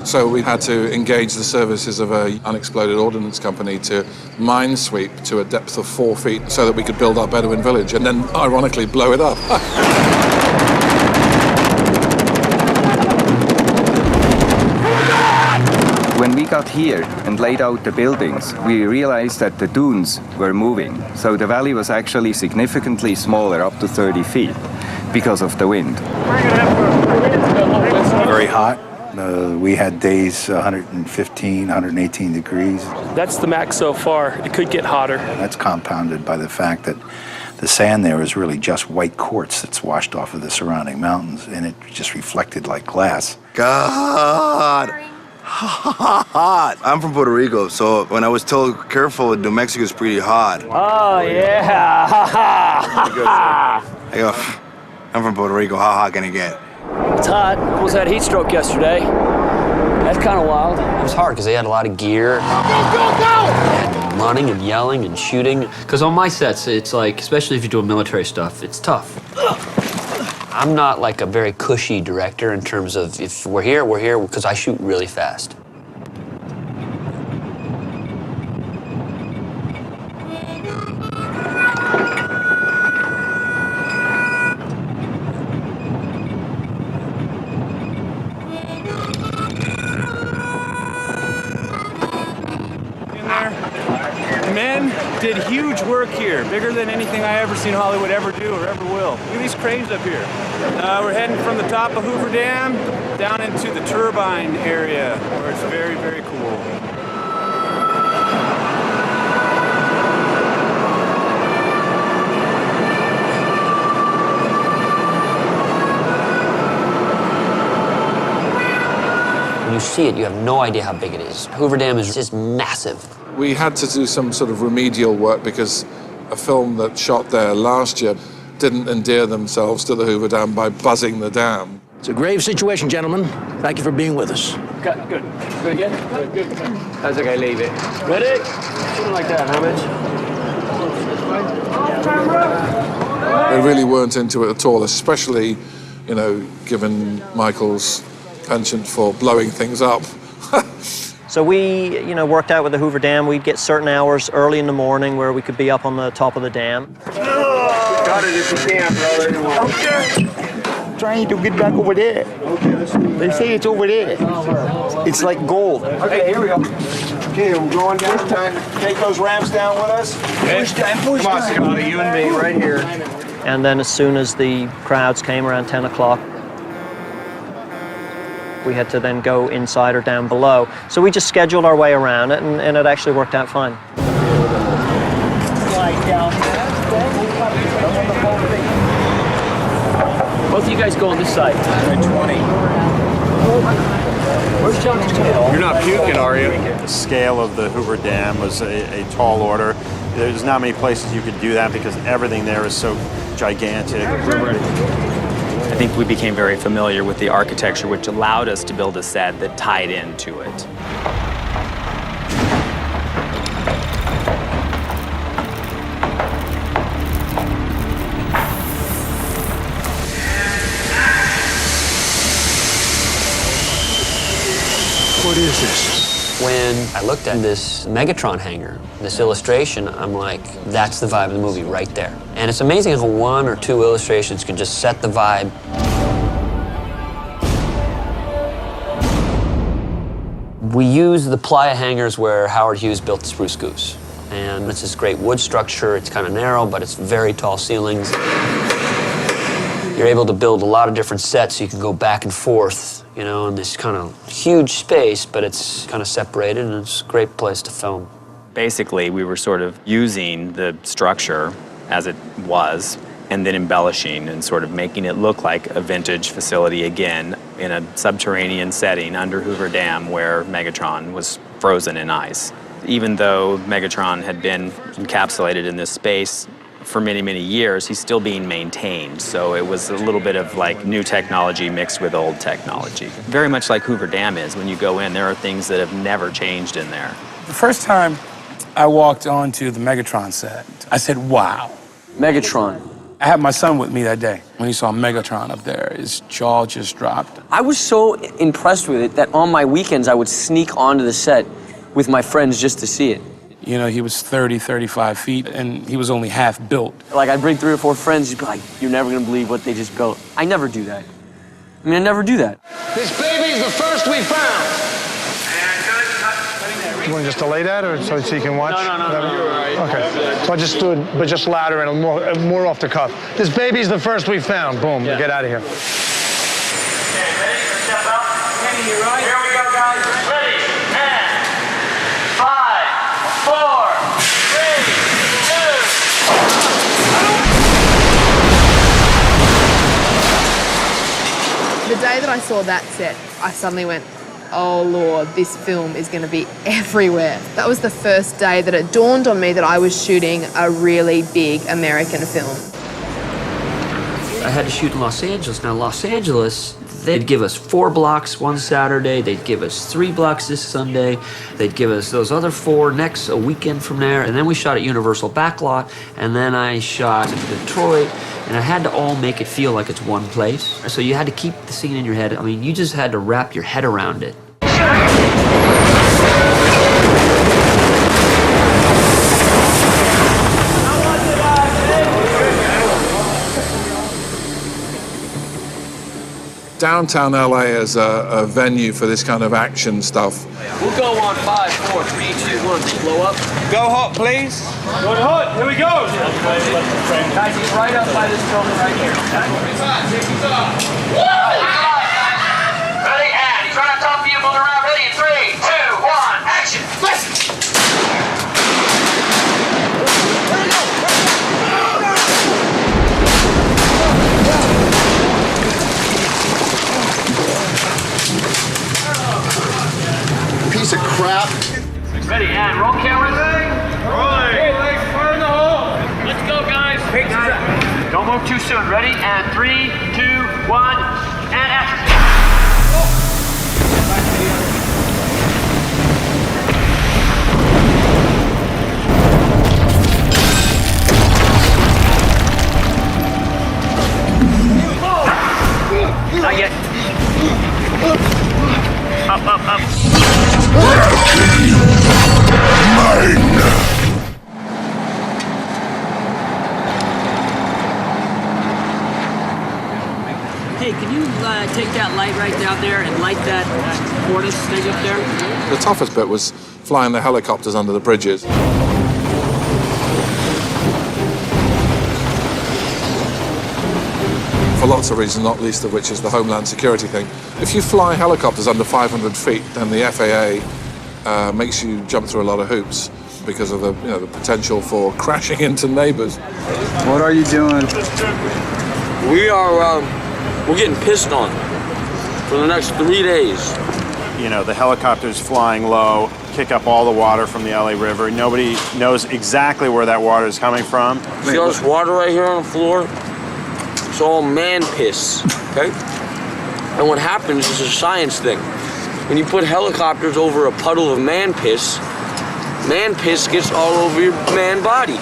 So we had to engage the services of an unexploded ordnance company to mine sweep to a depth of 4 feet so that we could build our Bedouin village and then, ironically, blow it up. When we got here and laid out the buildings, we realized that the dunes were moving. So the valley was actually significantly smaller, up to 30 feet, because of the wind. Very hot. We had days 115, 118 degrees. That's the max so far. It could get hotter. That's compounded by the fact that the sand there is really just white quartz that's washed off of the surrounding mountains, and it just reflected like glass. God, hot. I'm from Puerto Rico, so when I was told careful, New Mexico is pretty hot. Oh, yeah. I go, I'm from Puerto Rico, how hot can it get? It's hot. Almost had a heat stroke yesterday. That's kind of wild. It was hard because they had a lot of gear. And running and yelling and shooting. Because on my sets, it's like, especially if you're doing military stuff, it's tough. I'm not like a very cushy director in terms of if we're here, because I shoot really fast. Men did huge work here, bigger than anything I ever seen Hollywood ever do or ever will. Look at these cranes up here. We're heading from the top of Hoover Dam down into the turbine area, where it's very, very cool. When you see it, you have no idea how big it is. Hoover Dam is just massive. We had to do some sort of remedial work because a film that shot there last year didn't endear themselves to the Hoover Dam by buzzing the dam. It's a grave situation, gentlemen. Thank you for being with us. Good. Good again? Good. How's the guy leave it? Ready? Something like that, how much? They really weren't into it at all, especially, you know, given Michael's penchant for blowing things up. So we, worked out with the Hoover Dam. We'd get certain hours early in the morning where we could be up on the top of the dam. Got it if you can, brother. Okay. Trying to get back over there. They say it's over there. It's like gold. Okay, here we go. Okay, we're going this time. Take those ramps down with us. Push down, push down. Come on, you and me right here. And then as soon as the crowds came around 10 o'clock, we had to then go inside or down below. So we just scheduled our way around it, and it actually worked out fine. Both of you guys go on this side. 20. Where's John's tail? You're not puking, are you? The scale of the Hoover Dam was a tall order. There's not many places you could do that because everything there is so gigantic. I think we became very familiar with the architecture, which allowed us to build a set that tied into it. What is this? When I looked at this Megatron hangar, this illustration, I'm like, that's the vibe of the movie right there. And it's amazing how one or two illustrations can just set the vibe. We use the playa hangars where Howard Hughes built the Spruce Goose. And it's this great wood structure. It's kind of narrow, but it's very tall ceilings. You're able to build a lot of different sets so you can go back and forth, in this kind of huge space, but it's kind of separated, and it's a great place to film. Basically, we were sort of using the structure as it was and then embellishing and sort of making it look like a vintage facility again in a subterranean setting under Hoover Dam where Megatron was frozen in ice. Even though Megatron had been encapsulated in this space for many, many years, he's still being maintained. So it was a little bit of like new technology mixed with old technology. Very much like Hoover Dam is. When you go in, there are things that have never changed in there. The first time I walked onto the Megatron set, I said, wow. Megatron. I had my son with me that day. When he saw Megatron up there, his jaw just dropped. I was so impressed with it that on my weekends I would sneak onto the set with my friends just to see it. He was 30, 35 feet, and he was only half built. Like, I'd bring 3 or 4 friends, you'd be like, you're never gonna believe what they just built. I never do that. I never do that. This baby's the first we found. And good, cut. You want to just delay that, or so you can watch? No, you're all right. Okay. So I just do it, but just louder and more off the cuff. This baby's the first we found. Boom. Yeah. Get out of here. Okay, ready? Step up. Kenny, you right? Here we go, guys. Ready? And 5, 4, 3, 2. The day that I saw that set, I suddenly went, oh Lord, this film is going to be everywhere. That was the first day that it dawned on me that I was shooting a really big American film. I had to shoot in Los Angeles. Now, Los Angeles, they'd give us 4 blocks one Saturday, they'd give us 3 blocks this Sunday, they'd give us those other 4 next a weekend from there, and then we shot at Universal Backlot, and then I shot in Detroit, and I had to all make it feel like it's one place. So you had to keep the scene in your head. I mean, you just had to wrap your head around it. Downtown LA is a venue for this kind of action stuff. We'll go on 5, 4, 3, 2, 1. Blow up. Go hot, please. Go hot. Here we go. Guys, he's right up by this building right here. Ready? And he's right on top of you, moving around. Ready? In 3, 2, 1, action. Piece of crap. Ready? And roll cameras. Rolling. Hey, legs fire in the hole. Let's go, guys. Don't move too soon. Ready? And 3, 2, 1, and action. Not yet. Up, up, up. Mine. Hey, can you take that light right down there and light that Fortis thing up there? The toughest bit was flying the helicopters under the bridges. For lots of reasons, not least of which is the Homeland Security thing. If you fly helicopters under 500 feet, then the FAA makes you jump through a lot of hoops because of the potential for crashing into neighbors. What are you doing? We're getting pissed on for the next 3 days. You know, the helicopter's flying low, kick up all the water from the LA River. Nobody knows exactly where that water is coming from. See all this water right here on the floor? It's all man piss, okay? And what happens is a science thing. When you put helicopters over a puddle of man piss gets all over your man body.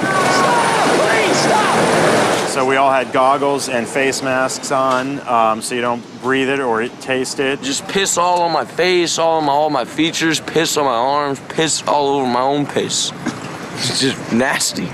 So we all had goggles and face masks on, so you don't breathe it or taste it. Just piss all on my face, all my features, piss on my arms, piss all over my own piss. It's just nasty.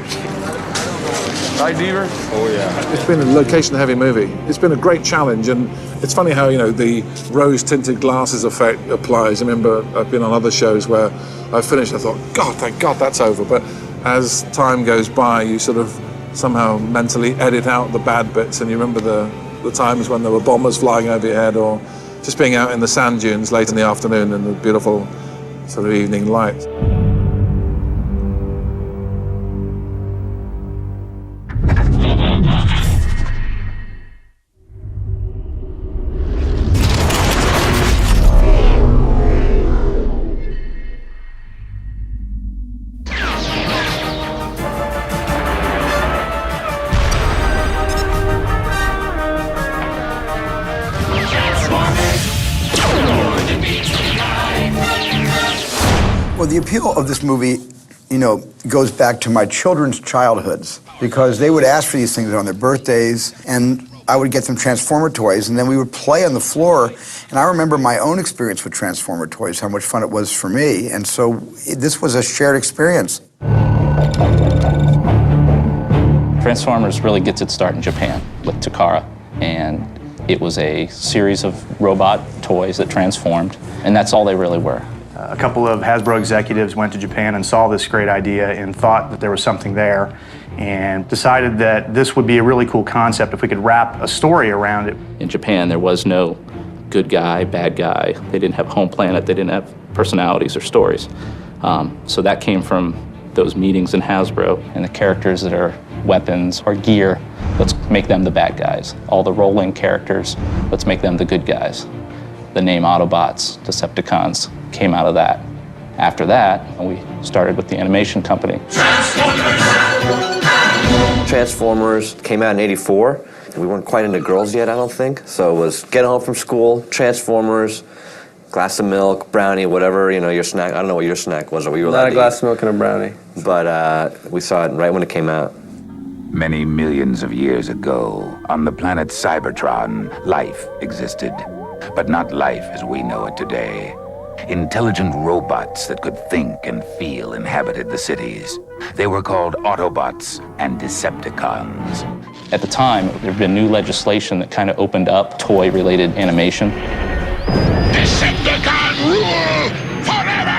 Right, Deaver? Oh, yeah. It's been a location-heavy movie. It's been a great challenge, and it's funny how, the rose-tinted glasses effect applies. I remember I've been on other shows where I finished, I thought, God, thank God that's over. But as time goes by, you sort of somehow mentally edit out the bad bits, and you remember the times when there were bombers flying over your head, or just being out in the sand dunes late in the afternoon in the beautiful sort of evening light. Well, the appeal of this movie, goes back to my children's childhoods, because they would ask for these things on their birthdays, and I would get them Transformer toys, and then we would play on the floor. And I remember my own experience with Transformer toys, how much fun it was for me. And so this was a shared experience. Transformers really gets its start in Japan with Takara, and it was a series of robot toys that transformed, and that's all they really were. A couple of Hasbro executives went to Japan and saw this great idea and thought that there was something there and decided that this would be a really cool concept if we could wrap a story around it. In Japan, there was no good guy, bad guy. They didn't have home planet. They didn't have personalities or stories. So that came from those meetings in Hasbro. And the characters that are weapons or gear, let's make them the bad guys. All the rolling characters, let's make them the good guys. The name Autobots, Decepticons, came out of that. After that, we started with the animation company. Transformers came out in '84. We weren't quite into girls yet, I don't think. So it was get home from school, Transformers, glass of milk, brownie, whatever, you know, your snack. I don't know what your snack was or what you were allowed to eat. Not a glass of milk and a brownie. But we saw it right when it came out. Many millions of years ago, on the planet Cybertron, life existed. But not life as we know it today. Intelligent robots that could think and feel inhabited the cities. They were called Autobots and Decepticons. At the time, there had been new legislation that kind of opened up toy-related animation. Decepticon rule forever!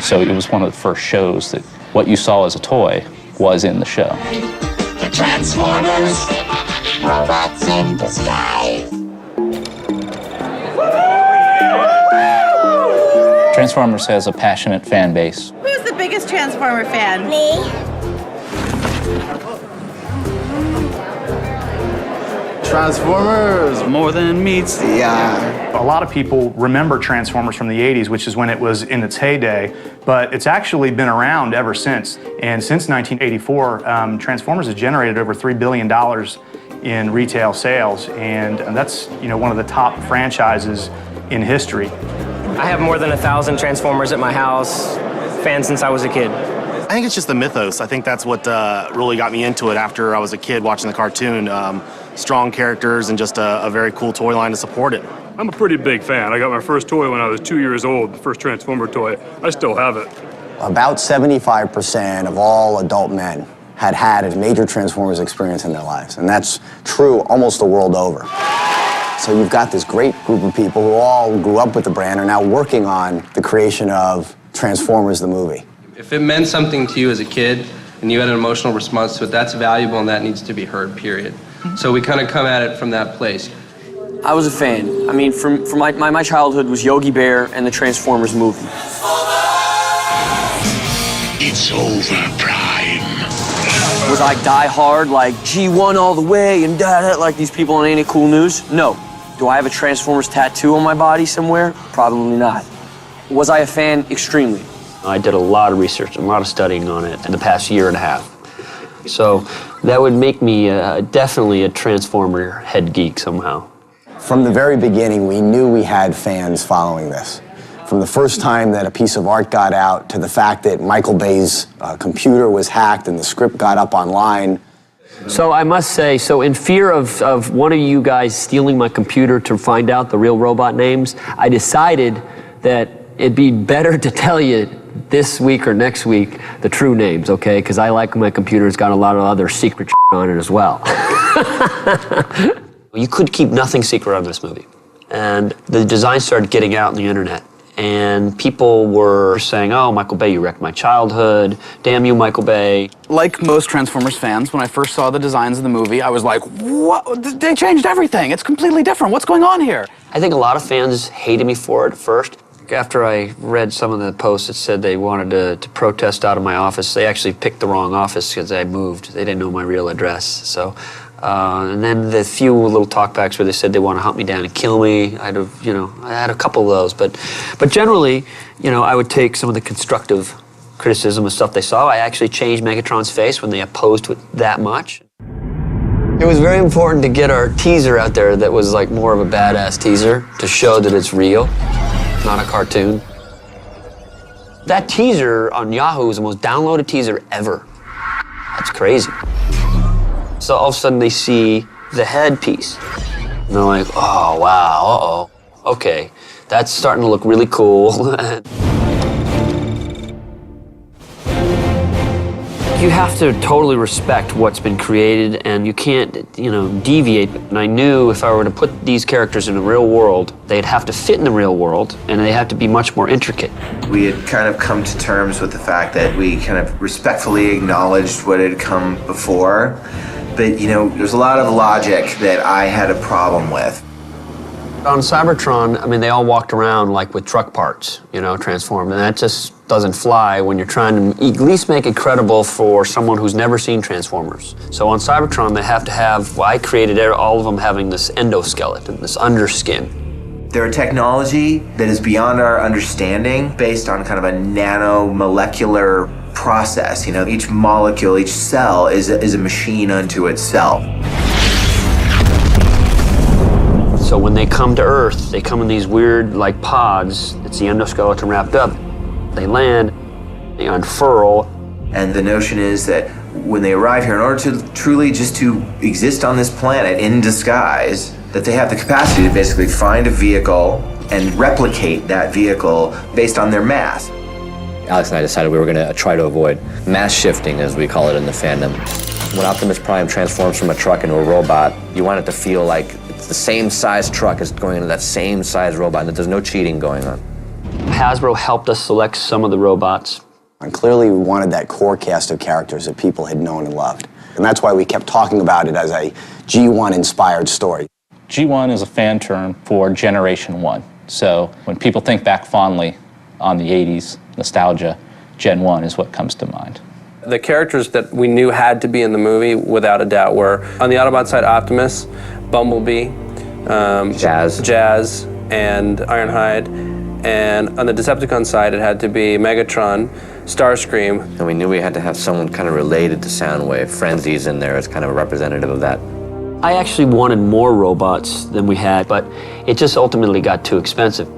So it was one of the first shows that what you saw as a toy was in the show. The Transformers, robots in disguise. Transformers has a passionate fan base. Who's the biggest Transformer fan? Me. Transformers! More than meets the eye. A lot of people remember Transformers from the 80s, which is when it was in its heyday, but it's actually been around ever since. And since 1984, Transformers has generated over $3 billion in retail sales, and that's, you know, one of the top franchises in history. I have more than 1,000 Transformers at my house, fan since I was a kid. I think it's just the mythos. I think that's what really got me into it after I was a kid watching the cartoon. Strong characters and just a very cool toy line to support it. I'm a pretty big fan. I got my first toy when I was 2 years old, the first Transformer toy. I still have it. About 75% of all adult men had a major Transformers experience in their lives, and that's true almost the world over. So you've got this great group of people who all grew up with the brand are now working on the creation of Transformers the movie. If it meant something to you as a kid and you had an emotional response to it, that's valuable and that needs to be heard, period. So we kind of come at it from that place. I was a fan. I mean, from my childhood was Yogi Bear and the Transformers movie. It's over, Prime. Was I die hard, like G1 all the way and da like these people on Ain't It Cool News? No. Do I have a Transformers tattoo on my body somewhere? Probably not. Was I a fan? Extremely. I did a lot of research and a lot of studying on it in the past year and a half. So that would make me definitely a Transformer head geek somehow. From the very beginning, we knew we had fans following this. From the first time that a piece of art got out to the fact that Michael Bay's computer was hacked and the script got up online. So I must say, so in fear of one of you guys stealing my computer to find out the real robot names, I decided that it'd be better to tell you this week or next week the true names, okay? Because I like my computer's got a lot of other secret on it as well. You could keep nothing secret on this movie. And the design started getting out on the internet. And people were saying, oh, Michael Bay, you wrecked my childhood. Damn you, Michael Bay. Like most Transformers fans, when I first saw the designs of the movie, I was like, what? They changed everything. It's completely different. What's going on here? I think a lot of fans hated me for it at first. After I read some of the posts that said they wanted to protest out of my office, they actually picked the wrong office because I moved. They didn't know my real address. So, and then the few little talkbacks where they said they want to hunt me down and kill me, I had a couple of those. But generally, I would take some of the constructive criticism of stuff they saw. I actually changed Megatron's face when they opposed to it that much. It was very important to get our teaser out there that was like more of a badass teaser to show that it's real. Not a cartoon. That teaser on Yahoo is the most downloaded teaser ever. That's crazy. So all of a sudden they see the headpiece. And they're like, oh, wow, uh-oh. Okay, that's starting to look really cool. You have to totally respect what's been created, and you can't, deviate. And I knew if I were to put these characters in the real world, they'd have to fit in the real world, and they have to be much more intricate. We had kind of come to terms with the fact that we kind of respectfully acknowledged what had come before, but, there's a lot of logic that I had a problem with. On Cybertron, they all walked around like with truck parts, transformed, and that just doesn't fly when you're trying to at least make it credible for someone who's never seen Transformers. So on Cybertron, they have to have, I created all of them having this endoskeleton, this underskin. They're a technology that is beyond our understanding, based on kind of a nanomolecular process. Each molecule, each cell is a machine unto itself. So when they come to Earth, they come in these weird, pods. It's the endoskeleton wrapped up. They land, they unfurl. And the notion is that when they arrive here, in order to truly just to exist on this planet in disguise, that they have the capacity to basically find a vehicle and replicate that vehicle based on their mass. Alex and I decided we were going to try to avoid mass shifting, as we call it in the fandom. When Optimus Prime transforms from a truck into a robot, you want it to feel like it's the same size truck as going into that same size robot, and that there's no cheating going on. Hasbro helped us select some of the robots. And clearly we wanted that core cast of characters that people had known and loved. And that's why we kept talking about it as a G1-inspired story. G1 is a fan term for Generation 1. So when people think back fondly on the 80s, nostalgia, Gen 1 is what comes to mind. The characters that we knew had to be in the movie, without a doubt, were on the Autobot side, Optimus, Bumblebee, Jazz, and Ironhide. And on the Decepticon side, it had to be Megatron, Starscream. And we knew we had to have someone kind of related to Soundwave. Frenzy's in there as kind of a representative of that. I actually wanted more robots than we had, but it just ultimately got too expensive.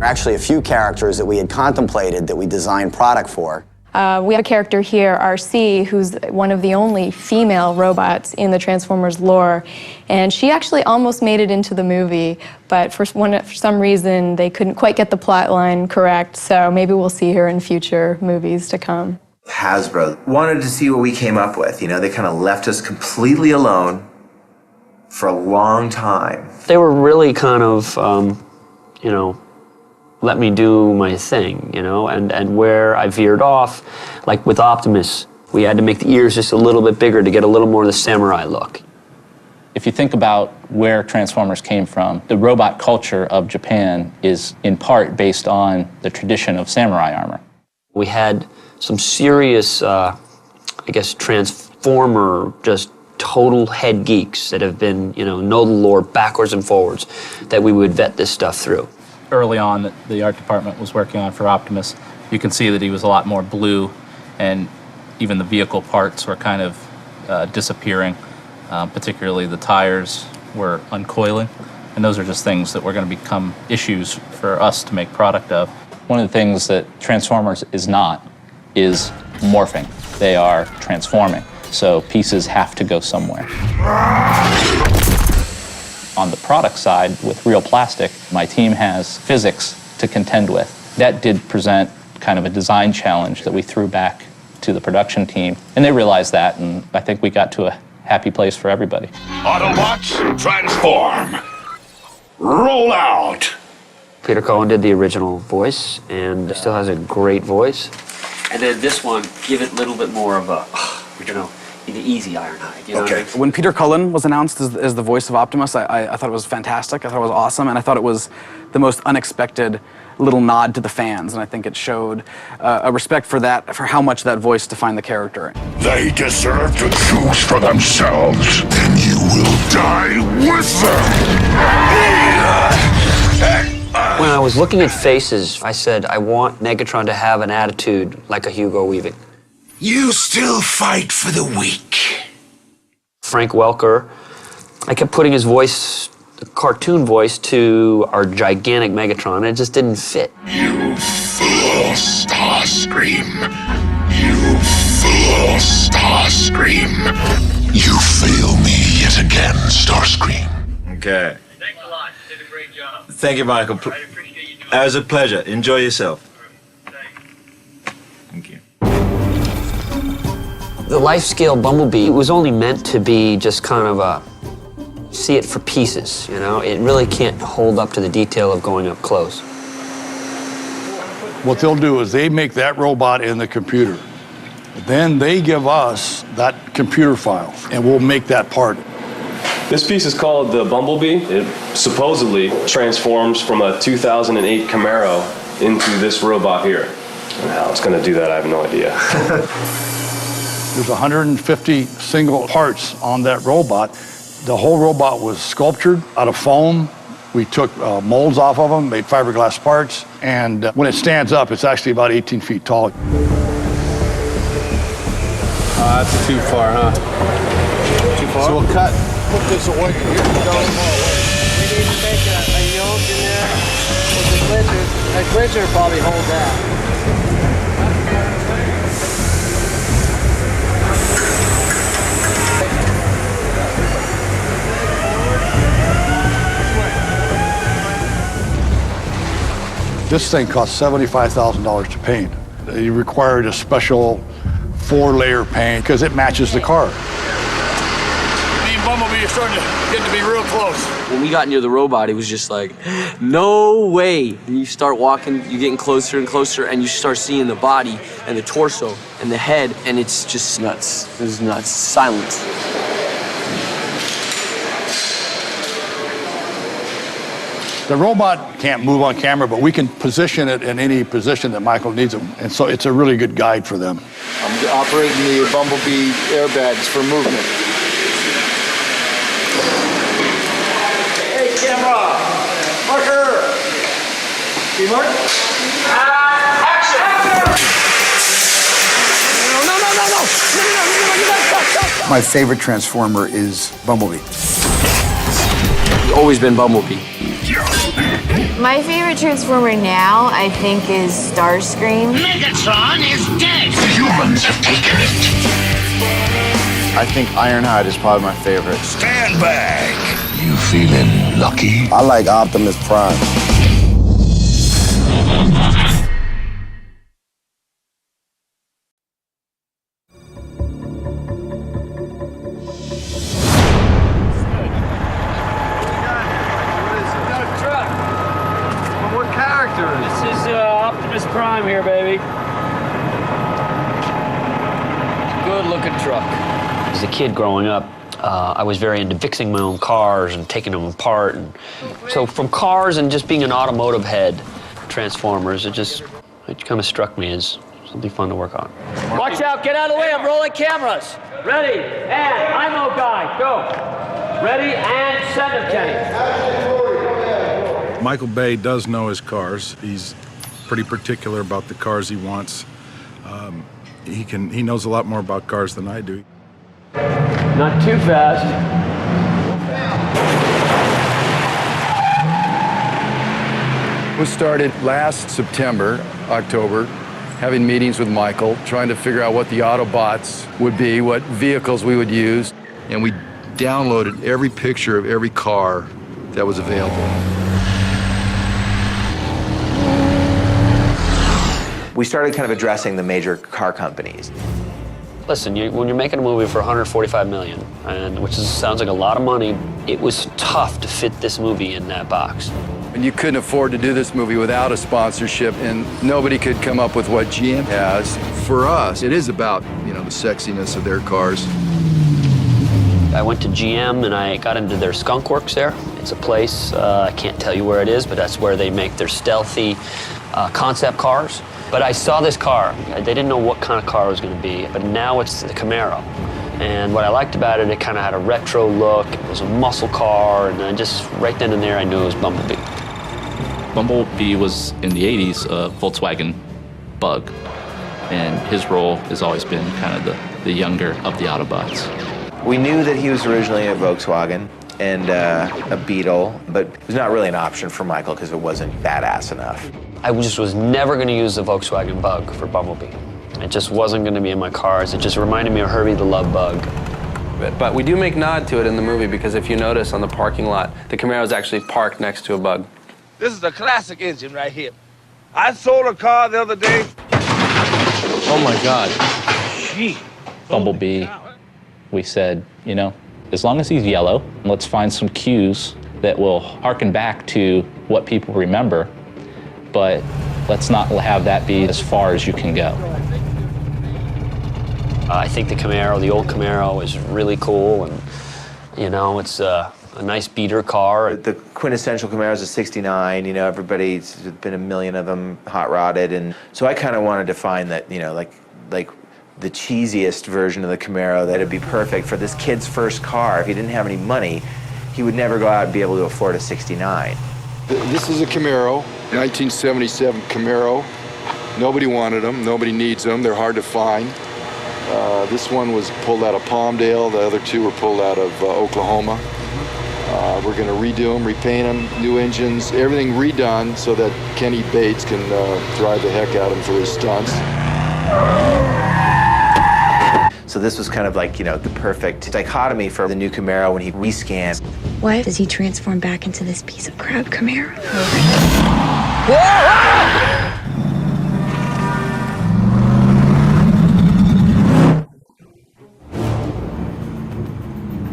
Actually, a few characters that we had contemplated that we designed product for. We have a character here, RC, who's one of the only female robots in the Transformers lore, and she actually almost made it into the movie, but for some reason they couldn't quite get the plot line correct, so maybe we'll see her in future movies to come. Hasbro wanted to see what we came up with. They kind of left us completely alone for a long time. They were really kind of, let me do my thing, and where I veered off, like with Optimus, we had to make the ears just a little bit bigger to get a little more of the samurai look. If you think about where Transformers came from, the robot culture of Japan is in part based on the tradition of samurai armor. We had some serious, Transformer, just total head geeks that have been, know the lore backwards and forwards, that we would vet this stuff through. Early on that the art department was working on for Optimus, you can see that he was a lot more blue, and even the vehicle parts were kind of disappearing. Particularly the tires were uncoiling, and those are just things that were going to become issues for us to make product of. One of the things that Transformers is not is morphing. They are transforming, so pieces have to go somewhere. On the product side, with real plastic, my team has physics to contend with. That did present kind of a design challenge that we threw back to the production team, and they realized that, and I think we got to a happy place for everybody. Autobots, transform! Roll out! Peter Cullen did the original voice, and still has a great voice. And then this one, give it a little bit more of a, the easy Ironhide. Okay. When Peter Cullen was announced as the voice of Optimus, I thought it was fantastic. I thought it was awesome, and I thought it was the most unexpected little nod to the fans, and I think it showed a respect for how much that voice defined the character. They deserve to choose for themselves, and you will die with them! When I was looking at faces, I said, I want Megatron to have an attitude like a Hugo Weaving. You still fight for the weak. Frank Welker, I kept putting his voice, the cartoon voice, to our gigantic Megatron, and it just didn't fit. You fool, Starscream. You fool, Starscream. You fail me yet again, Starscream. Okay. Thanks a lot. You did a great job. Thank you, Michael. I appreciate you doing it. It was a pleasure. Enjoy yourself. Thank you. The life-scale Bumblebee was only meant to be just kind of a see it for pieces, you know? It really can't hold up to the detail of going up close. What they'll do is they make that robot in the computer. Then they give us that computer file, and we'll make that part. This piece is called the Bumblebee. It supposedly transforms from a 2008 Camaro into this robot here. And how it's going to do that, I have no idea. There's 150 single parts on that robot. The whole robot was sculptured out of foam. We took molds off of them, made fiberglass parts, and when it stands up, it's actually about 18 feet tall. That's too far, huh? Too far? So we'll put this away here. We need to make a yoke in there with the clincher. A clincher will probably hold that. This thing cost $75,000 to paint. You required a special 4-layer paint because it matches the car. Me and Bumblebee are starting to get to be real close. When we got near the robot, it was just like, no way. And you start walking, you're getting closer and closer, and you start seeing the body and the torso and the head, and it's just nuts. It was nuts. Silence. The robot can't move on camera, but we can position it in any position that Michael needs it. And so it's a really good guide for them. I'm operating the Bumblebee airbags for movement. Hey, camera! Marker! See, Mark? Action! No! My favorite Transformer is Bumblebee. It's always been Bumblebee. My favorite Transformer now, I think, is Starscream. Megatron is dead. The humans have taken it. I think Ironhide is probably my favorite. Stand back. You feeling lucky? I like Optimus Prime. This is Optimus Prime here, baby. Good looking truck. As a kid growing up, I was very into fixing my own cars and taking them apart. And so from cars and just being an automotive head, Transformers, it kind of struck me as something fun to work on. Watch out, get out of the way, I'm rolling cameras. Ready, and IMO guy, go. Ready, and send him, Kenny. Michael Bay does know his cars. He's pretty particular about the cars he wants. He knows a lot more about cars than I do. Not too fast. We started last September, October, having meetings with Michael, trying to figure out what the Autobots would be, what vehicles we would use. And we downloaded every picture of every car that was available. We started kind of addressing the major car companies. Listen, when you're making a movie for $145 million, which sounds like a lot of money, it was tough to fit this movie in that box. And you couldn't afford to do this movie without a sponsorship, and nobody could come up with what GM has. For us, it is about, the sexiness of their cars. I went to GM and I got into their Skunk Works there. It's a place, I can't tell you where it is, but that's where they make their stealthy concept cars. But I saw this car. They didn't know what kind of car it was going to be, but now it's the Camaro. And what I liked about it, it kind of had a retro look. It was a muscle car, and I just, right then and there, I knew it was Bumblebee. Bumblebee was, in the 80s, a Volkswagen Bug. and his role has always been kind of the younger of the Autobots. We knew that he was originally a Volkswagen and a Beetle, but it was not really an option for Michael because it wasn't badass enough. I just was never going to use the Volkswagen Bug for Bumblebee. It just wasn't going to be in my cars. It just reminded me of Herbie the Love Bug. But we do make nod to it in the movie because if you notice on the parking lot, the Camaro's actually parked next to a Bug. This is a classic engine right here. I sold a car the other day. Oh my God. Gee. Bumblebee, we said, you know, as long as he's yellow, let's find some cues that will harken back to what people remember, but let's not have that be as far as you can go. I think the Camaro, the old Camaro, is really cool, and you know, it's a nice beater car. The quintessential Camaro is a '69. You know, everybody's been a million of them hot rodded, and so I kind of wanted to find that, you know, like the cheesiest version of the Camaro that'd be perfect for this kid's first car. If he didn't have any money, he would never go out and be able to afford a '69. This is a Camaro, 1977 Camaro. Nobody wanted them, nobody needs them, they're hard to find. This one was pulled out of Palmdale, the other two were pulled out of Oklahoma. We're gonna redo them, repaint them, new engines, everything redone so that Kenny Bates can drive the heck out of them for his stunts. So this was kind of like, you know, the perfect dichotomy for the new Camaro when he rescans. Why does he transform back into this piece of crap Camaro?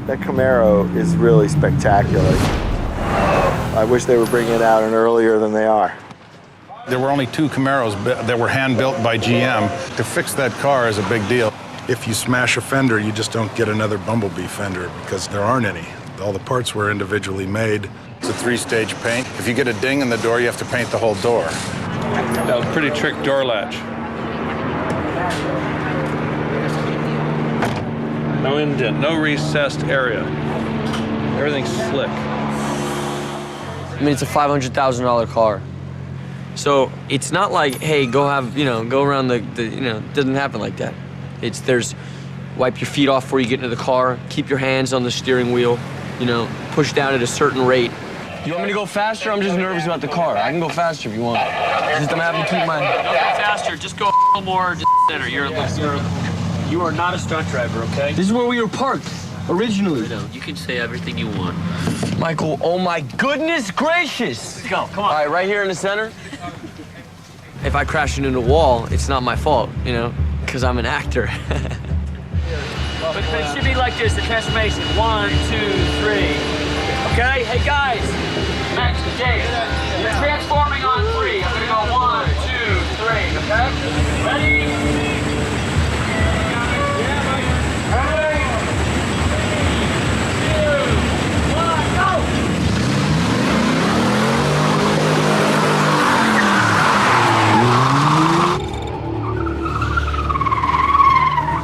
That Camaro is really spectacular. I wish they were bringing it out earlier than they are. There were only 2 Camaros that were hand-built by GM. To fix that car is a big deal. If you smash a fender, you just don't get another Bumblebee fender because there aren't any. All the parts were individually made. It's a 3-stage paint. If you get a ding in the door, you have to paint the whole door. That was a pretty trick door latch. No indent, no recessed area. Everything's slick. I mean, it's a $500,000 car. So it's not like, hey, go have, you know, go around the you know, it doesn't happen like that. There's wipe your feet off before you get into the car, keep your hands on the steering wheel, you know, push down at a certain rate. You want me to go faster? I'm just nervous about the car. I can go faster if you want. Just I'm having to keep my... Don't go faster, just go a little more center. You are not a stunt driver, okay? This is where we were parked, originally. I know, you can say everything you want. Michael, oh my goodness gracious! Let's go, come on. All right, right here in the center. If I crash into a wall, it's not my fault, you know, because I'm an actor. But it should be like this, the transformation. 1, 2, 3. Okay, hey guys. Max, Jay, you're transforming on 3. I'm gonna go 1, 2, 3, okay? Ready?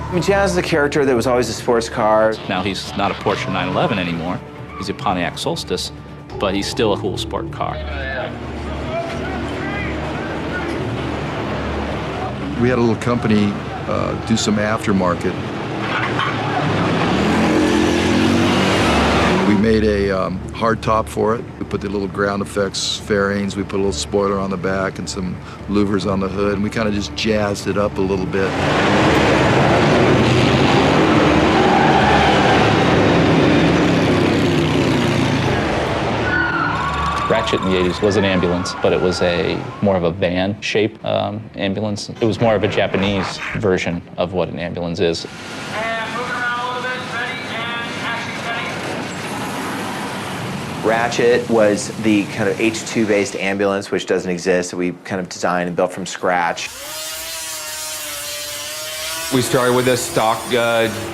I mean, Jazz is a character that was always a sports car. Now he's not a Porsche 911 anymore. He's a Pontiac Solstice, but he's still a cool sport car. We had a little company do some aftermarket. We made a hard top for it. We put the little ground effects fairings, we put a little spoiler on the back and some louvers on the hood, and we kind of just jazzed it up a little bit. Ratchet in the 80s was an ambulance, but it was more of a van shape ambulance. It was more of a Japanese version of what an ambulance is. Ratchet was the kind of H2-based ambulance, which doesn't exist, that we kind of designed and built from scratch. We started with a stock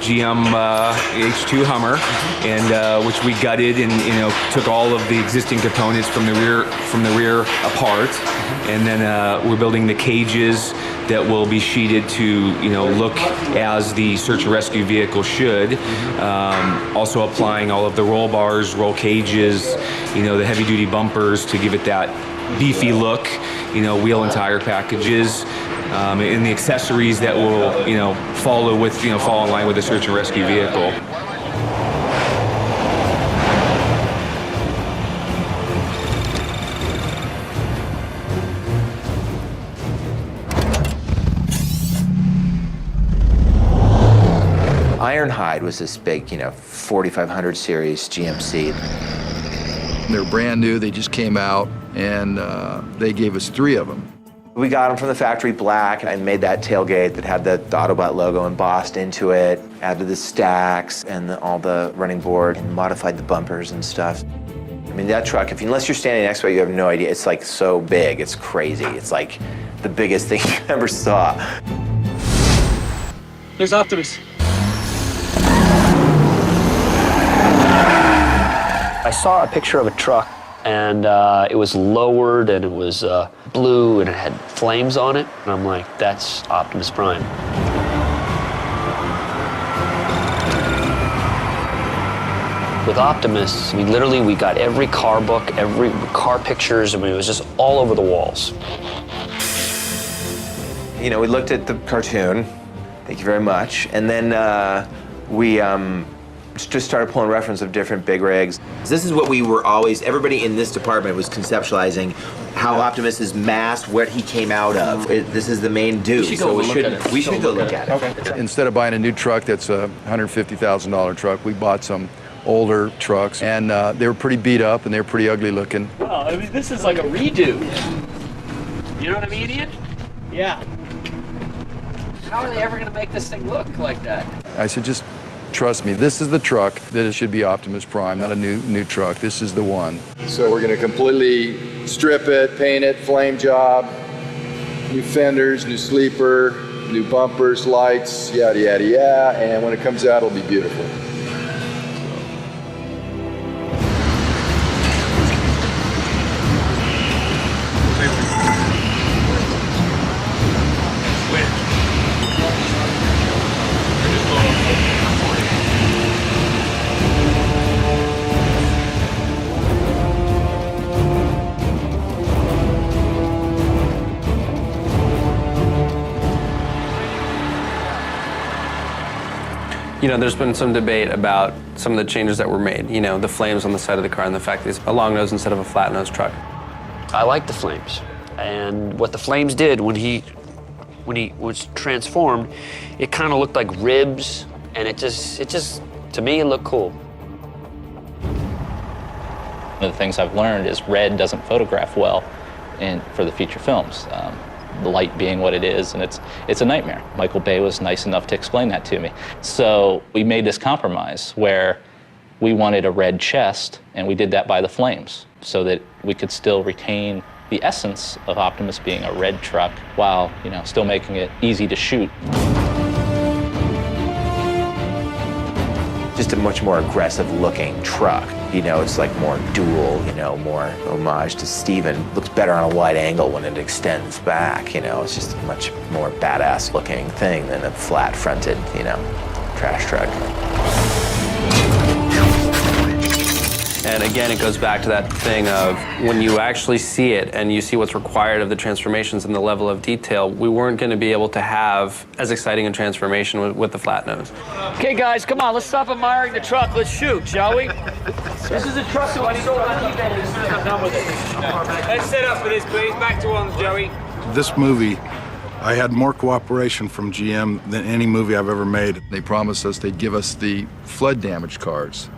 GM H2 Hummer, and which we gutted and took all of the existing components from the rear apart, and then we're building the cages that will be sheeted to look as the search and rescue vehicle should. Also applying all of the roll bars, roll cages, the heavy duty bumpers to give it that beefy look. Wheel and tire packages. and the accessories that will, follow fall in line with the search and rescue vehicle. Ironhide was this big, 4500 series GMC. They're brand new, they just came out, and they gave us 3 of them. We got them from the factory black. I made that tailgate that had the Autobot logo embossed into it, added the stacks and all the running board, and modified the bumpers and stuff. I mean, that truck, unless you're standing next to it, you have no idea. It's like so big, it's crazy. It's like the biggest thing you ever saw. There's Optimus. I saw a picture of a truck, and it was lowered, and it was blue, and it had flames on it. And I'm like, that's Optimus Prime. With Optimus, we got every car book, every car pictures. It was just all over the walls. We looked at the cartoon. Thank you very much. And then we just started pulling reference of different big rigs. This is what we were always, everybody in this department was conceptualizing how Optimus is masked, what he came out of. This is the main dude, we should go look at it. Okay. Instead of buying a new truck that's a $150,000 truck, we bought some older trucks, and they were pretty beat up and they were pretty ugly looking. Well, this is like a redo. You know what I mean, Ian? Yeah. How are they ever going to make this thing look like that? I said, just trust me, this is the truck that it should be Optimus Prime, not a new truck. This is the one. So we're going to completely strip it, paint it, flame job, new fenders, new sleeper, new bumpers, lights, yada, yada, yada. And when it comes out, it'll be beautiful. There's been some debate about some of the changes that were made. The flames on the side of the car and the fact that it's a long nose instead of a flat nose truck. I like the flames. And what the flames did when he was transformed, it kind of looked like ribs, and it just, to me, it looked cool. One of the things I've learned is red doesn't photograph well for the feature films. The light being what it is, and it's a nightmare. Michael Bay was nice enough to explain that to me. So we made this compromise where we wanted a red chest, and we did that by the flames, so that we could still retain the essence of Optimus being a red truck while, still making it easy to shoot. Just a much more aggressive looking truck. It's like more dual, more homage to Steven. Looks better on a wide angle when it extends back, It's just a much more badass looking thing than a flat fronted, trash truck. And again, it goes back to that thing of when you actually see it and you see what's required of the transformations and the level of detail, we weren't going to be able to have as exciting a transformation with the flat nose. Okay, guys, come on, let's stop admiring the truck. Let's shoot, shall we? This is a truck that we sold on eBay as soon as I'm done with it. Let's set up for this, please. Back to one, Joey. This movie, I had more cooperation from GM than any movie I've ever made. They promised us they'd give us the flood damaged cars,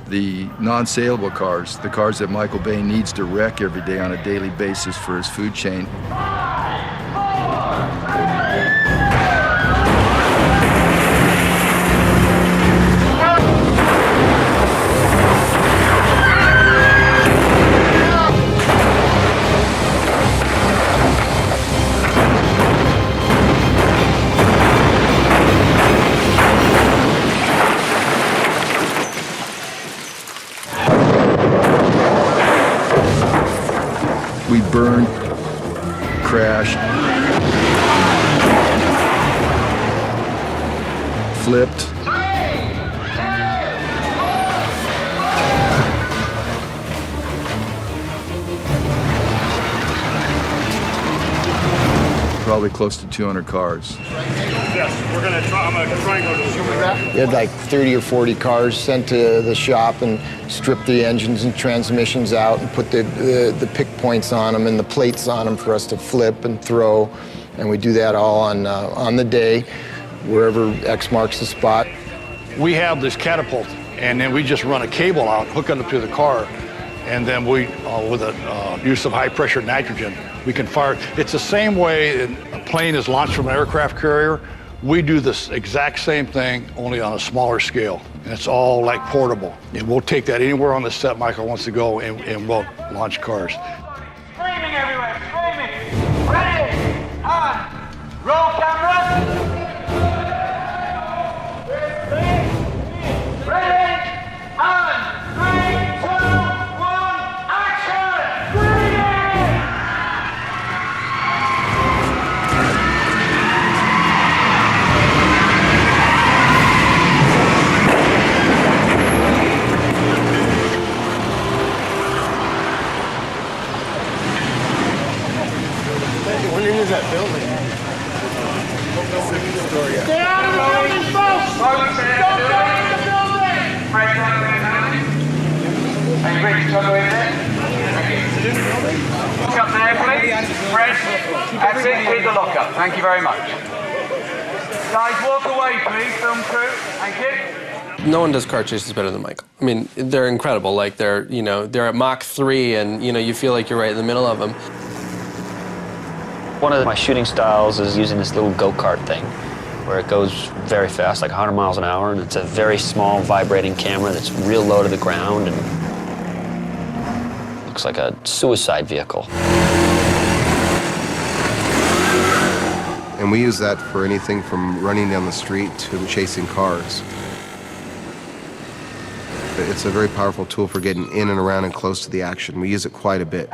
the non-saleable cars, the cars that Michael Bay needs to wreck every day on a daily basis for his food chain. We burned, crashed, flipped. probably close to 200 cars. Yes, I'm gonna try and go to the We had like 30 or 40 cars sent to the shop and stripped the engines and transmissions out and put the pick points on them and the plates on them for us to flip and throw. And we do that all on the day, wherever X marks the spot. We have this catapult, and then we just run a cable out, hook it up to the car, and then we, with the use of high-pressure nitrogen, we can fire. It's the same way a plane is launched from an aircraft carrier. We do this exact same thing, only on a smaller scale. And it's all like portable. And we'll take that anywhere on the set Michael wants to go, and we'll launch cars. Screaming everywhere, screaming. Ready, on, roll camera. Ready, on, 3, 2, 1, action! When is that building? Get out of the building, folks! Don't go in the building! Are you ready to go in there? Look up there, please. Fred, that's it, keep the lock up. Thank you very much. Guys, walk away, please, film crew. Thank you. No one does car chases better than Michael. I mean, they're incredible. Like they're at Mach 3, and you feel like you're right in the middle of them. One of my shooting styles is using this little go-kart thing, where it goes very fast, like 100 miles an hour, and it's a very small vibrating camera that's real low to the ground and looks like a suicide vehicle. And we use that for anything from running down the street to chasing cars. It's a very powerful tool for getting in and around and close to the action. We use it quite a bit.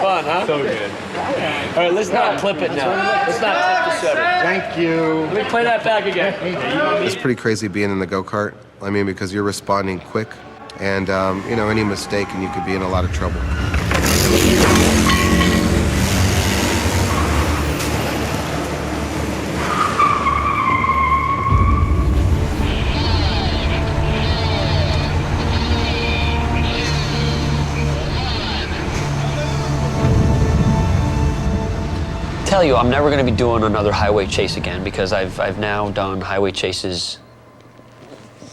Fun, huh? So good. All right, let's not clip it now. Let's not clip the shutter. Thank you. Let me play that back again. It's pretty crazy being in the go-kart. I mean, because you're responding quick, and any mistake and you could be in a lot of trouble. Tell you, I'm never going to be doing another highway chase again because I've now done highway chases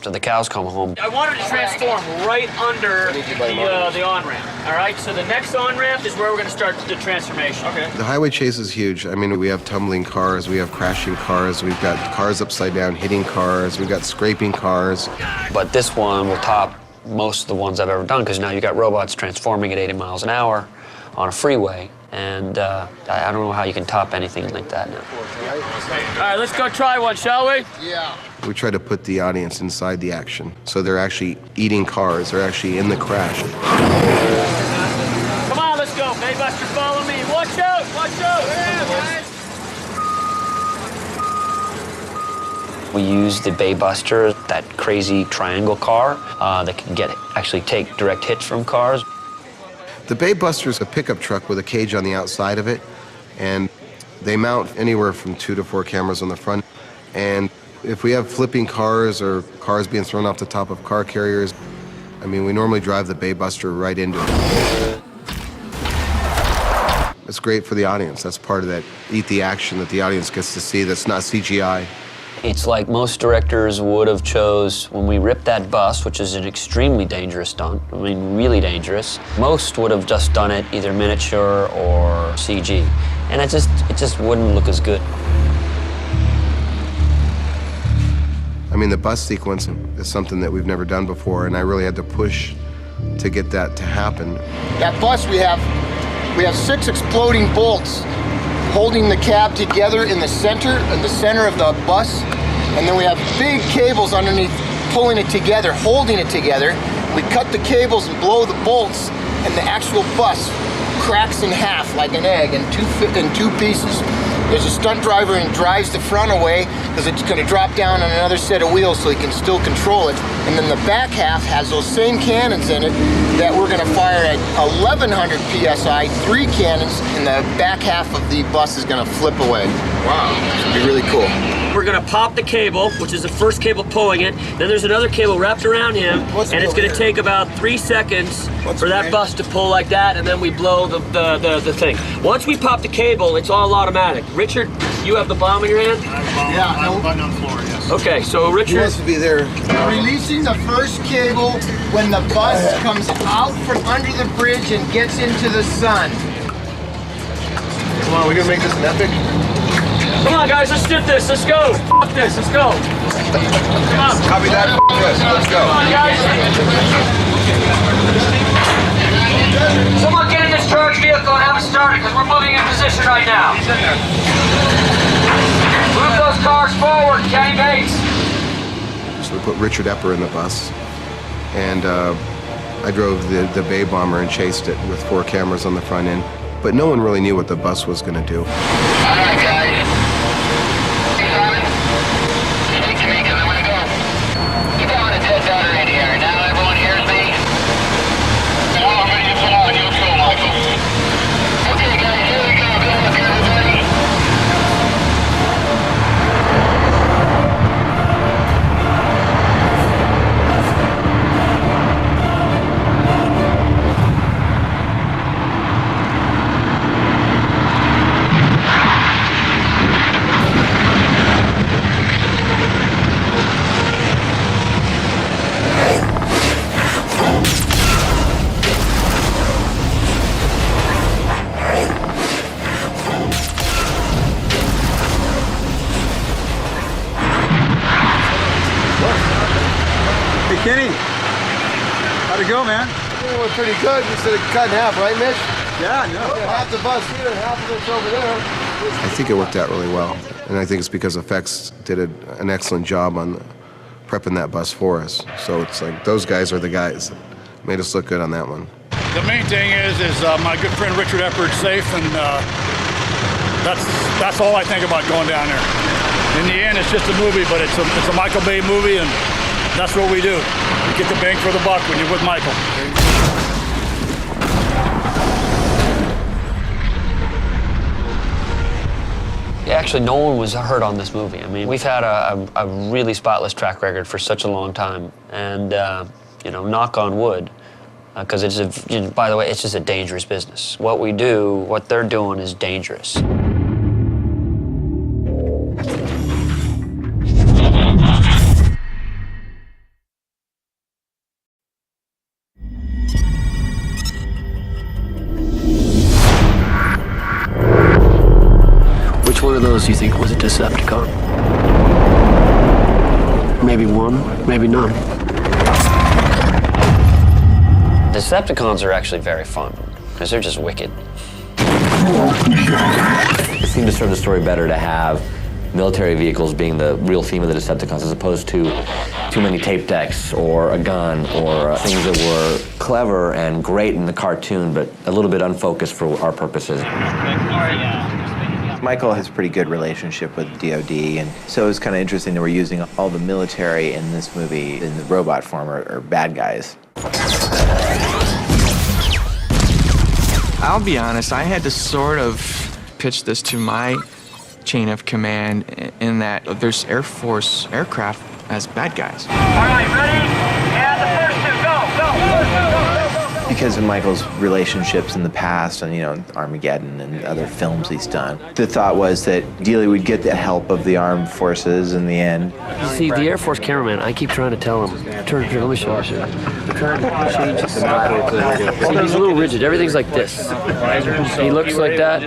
till the cows come home. I wanted to transform right under the on-ramp, all right? So the next on-ramp is where we're going to start the transformation. Okay. The highway chase is huge. I mean, we have tumbling cars, we have crashing cars, we've got cars upside down hitting cars, we've got scraping cars. But this one will top most of the ones I've ever done because now you got robots transforming at 80 miles an hour on a freeway. And I don't know how you can top anything like that now. All right, let's go try one, shall we? Yeah. We try to put the audience inside the action. So they're actually eating cars, they're actually in the crash. Come on, let's go. Baybuster, follow me. Watch out, watch out. Yeah, guys. We use the Baybuster, that crazy triangle car that can actually take direct hits from cars. The Baybuster is a pickup truck with a cage on the outside of it, and they mount anywhere from 2 to 4 cameras on the front. And if we have flipping cars or cars being thrown off the top of car carriers, I mean, we normally drive the Baybuster right into it. It's great for the audience. That's part of that eat the action that the audience gets to see that's not CGI. It's like most directors would have chose when we ripped that bus, which is an extremely dangerous stunt, I mean, really dangerous. Most would have just done it either miniature or CG. And it just wouldn't look as good. I mean, the bus sequence is something that we've never done before, and I really had to push to get that to happen. That bus, we have 6 exploding bolts holding the cab together in the center of the bus, and then we have big cables underneath pulling it together, holding it together. We cut the cables and blow the bolts, and the actual bus cracks in half like an egg in two pieces. There's a stunt driver and drives the front away because it's going to drop down on another set of wheels so he can still control it. And then the back half has those same cannons in it that we're going to fire at 1100 PSI, 3 cannons, and the back half of the bus is going to flip away. Wow, it's going to be really cool. We're gonna pop the cable, which is the first cable pulling it. Then there's another cable wrapped around him, and it's gonna take about 3 seconds for that bus to pull like that, and then we blow the thing. Once we pop the cable, it's all automatic. Richard, you have the bomb in your hand? I have a bomb. I have a button on the floor, yes. Okay, so Richard... wants to be there. Releasing the first cable when the bus comes out from under the bridge and gets into the sun. Come on, we're gonna make this an epic. Come on, guys, let's do this. Let's go. F this. Let's go. Come on. Copy that. Let's go. Come on, guys. Someone get in this charge vehicle and have it started, because we're moving in position right now. Move those cars forward, Kenny Bates. So we put Richard Epper in the bus, and I drove the Bay Bomber and chased it with 4 cameras on the front end. But no one really knew what the bus was going to do. All right, guys. Kenny, how'd it go, man? It went pretty good. You said it cut in half, right, Mitch? Yeah, no. Half the bus here and half of it's over there. I think it worked out really well. And I think it's because effects did an excellent job on prepping that bus for us. So it's like those guys are the guys that made us look good on that one. The main thing is my good friend Richard Epper's safe, and that's all I think about going down there. In the end, it's just a movie, but it's a Michael Bay movie, and that's what we do. You get the bang for the buck when you're with Michael. Actually, no one was hurt on this movie. I mean, we've had a really spotless track record for such a long time, and you know, knock on wood, because by the way, it's just a dangerous business. What we do, what they're doing, is dangerous. Which one of those do you think was a Decepticon? Maybe one, maybe none. Decepticons are actually very fun, because they're just wicked. It seemed to serve the story better to have military vehicles being the real theme of the Decepticons, as opposed to too many tape decks or a gun or things that were clever and great in the cartoon, but a little bit unfocused for our purposes. Michael has a pretty good relationship with DOD, and so it's kind of interesting that we're using all the military in this movie in the robot form are bad guys. I'll be honest, I had to sort of pitch this to my chain of command in that there's Air Force aircraft as bad guys. All right, ready? And the first two, go, go, first two, go. Because of Michael's relationships in the past and, you know, Armageddon and other films he's done, the thought was that Dealey would get the help of the armed forces in the end. You see, the Air Force cameraman, I keep trying to tell him, turn, let me show you. I'm trying to change the style. See, he's a little rigid. Everything's like this. He looks like that,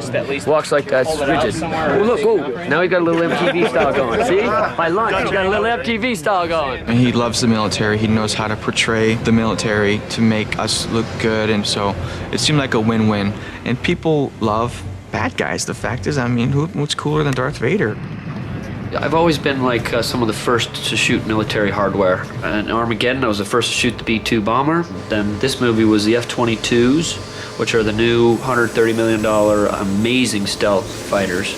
walks like that, it's rigid. Oh, look, oh, now he's got a little MTV style going. See? By lunch, he's got a little MTV style going. And he loves the military. He knows how to portray the military to make us look good, and so it seemed like a win-win. And people love bad guys. The fact is, I mean, what's cooler than Darth Vader? I've always been like some of the first to shoot military hardware. In Armageddon, I was the first to shoot the B-2 bomber. Then this movie was the F-22s, which are the new $130 million amazing stealth fighters.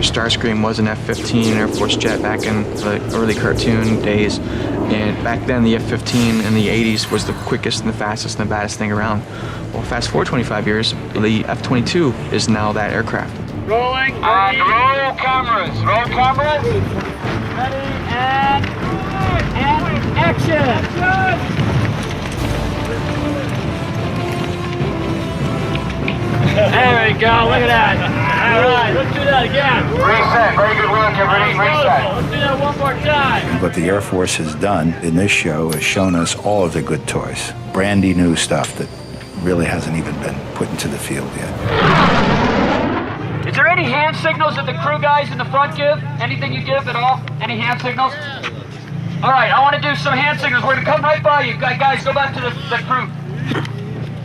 Starscream was an F-15 Air Force jet back in the early cartoon days. And back then, the F-15 in the 80s was the quickest and the fastest and the baddest thing around. Well, fast forward 25 years, the F-22 is now that aircraft. Rolling. And roll cameras. Roll cameras. Ready and action. There we go. Look at that. All right, let's do that again. Reset. Very good work, everybody. Reset. Let's do that one more time. What the Air Force has done in this show is shown us all of the good toys. Brandy new stuff that really hasn't even been put into the field yet. Is there any hand signals that the crew guys in the front give? Anything you give at all? Any hand signals? All right, I want to do some hand signals. We're going to come right by you. Guys, go back to the crew.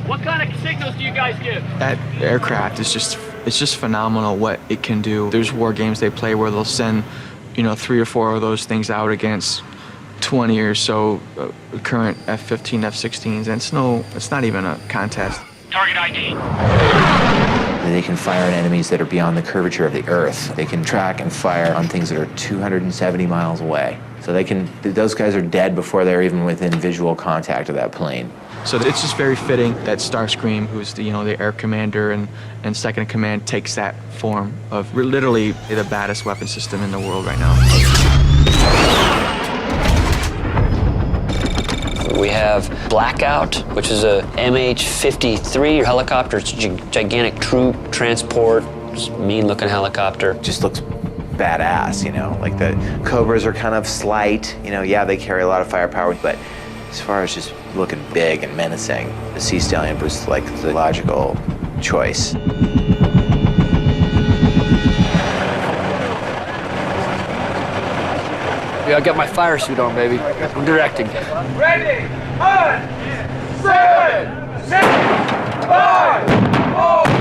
What kind of signals do you guys give? That aircraft is it's just phenomenal what it can do. There's war games they play where they'll send, 3 or 4 of those things out against 20 or so current F-15, F-16s, and it's not even a contest. Target ID. They can fire at enemies that are beyond the curvature of the Earth. They can track and fire on things that are 270 miles away. So those guys are dead before they're even within visual contact of that plane. So it's just very fitting that Starscream, who's the air commander and second in command, takes that form of literally the baddest weapon system in the world right now. We have Blackout, which is a MH-53 helicopter. It's a gigantic troop transport, mean-looking helicopter. Just looks badass, like the Cobras are kind of slight, yeah, they carry a lot of firepower, but as far as just looking big and menacing, the Sea Stallion was like the logical choice. Yeah, I got my fire suit on, baby. I'm directing. Ready, 1, 7, 6, 5, 4.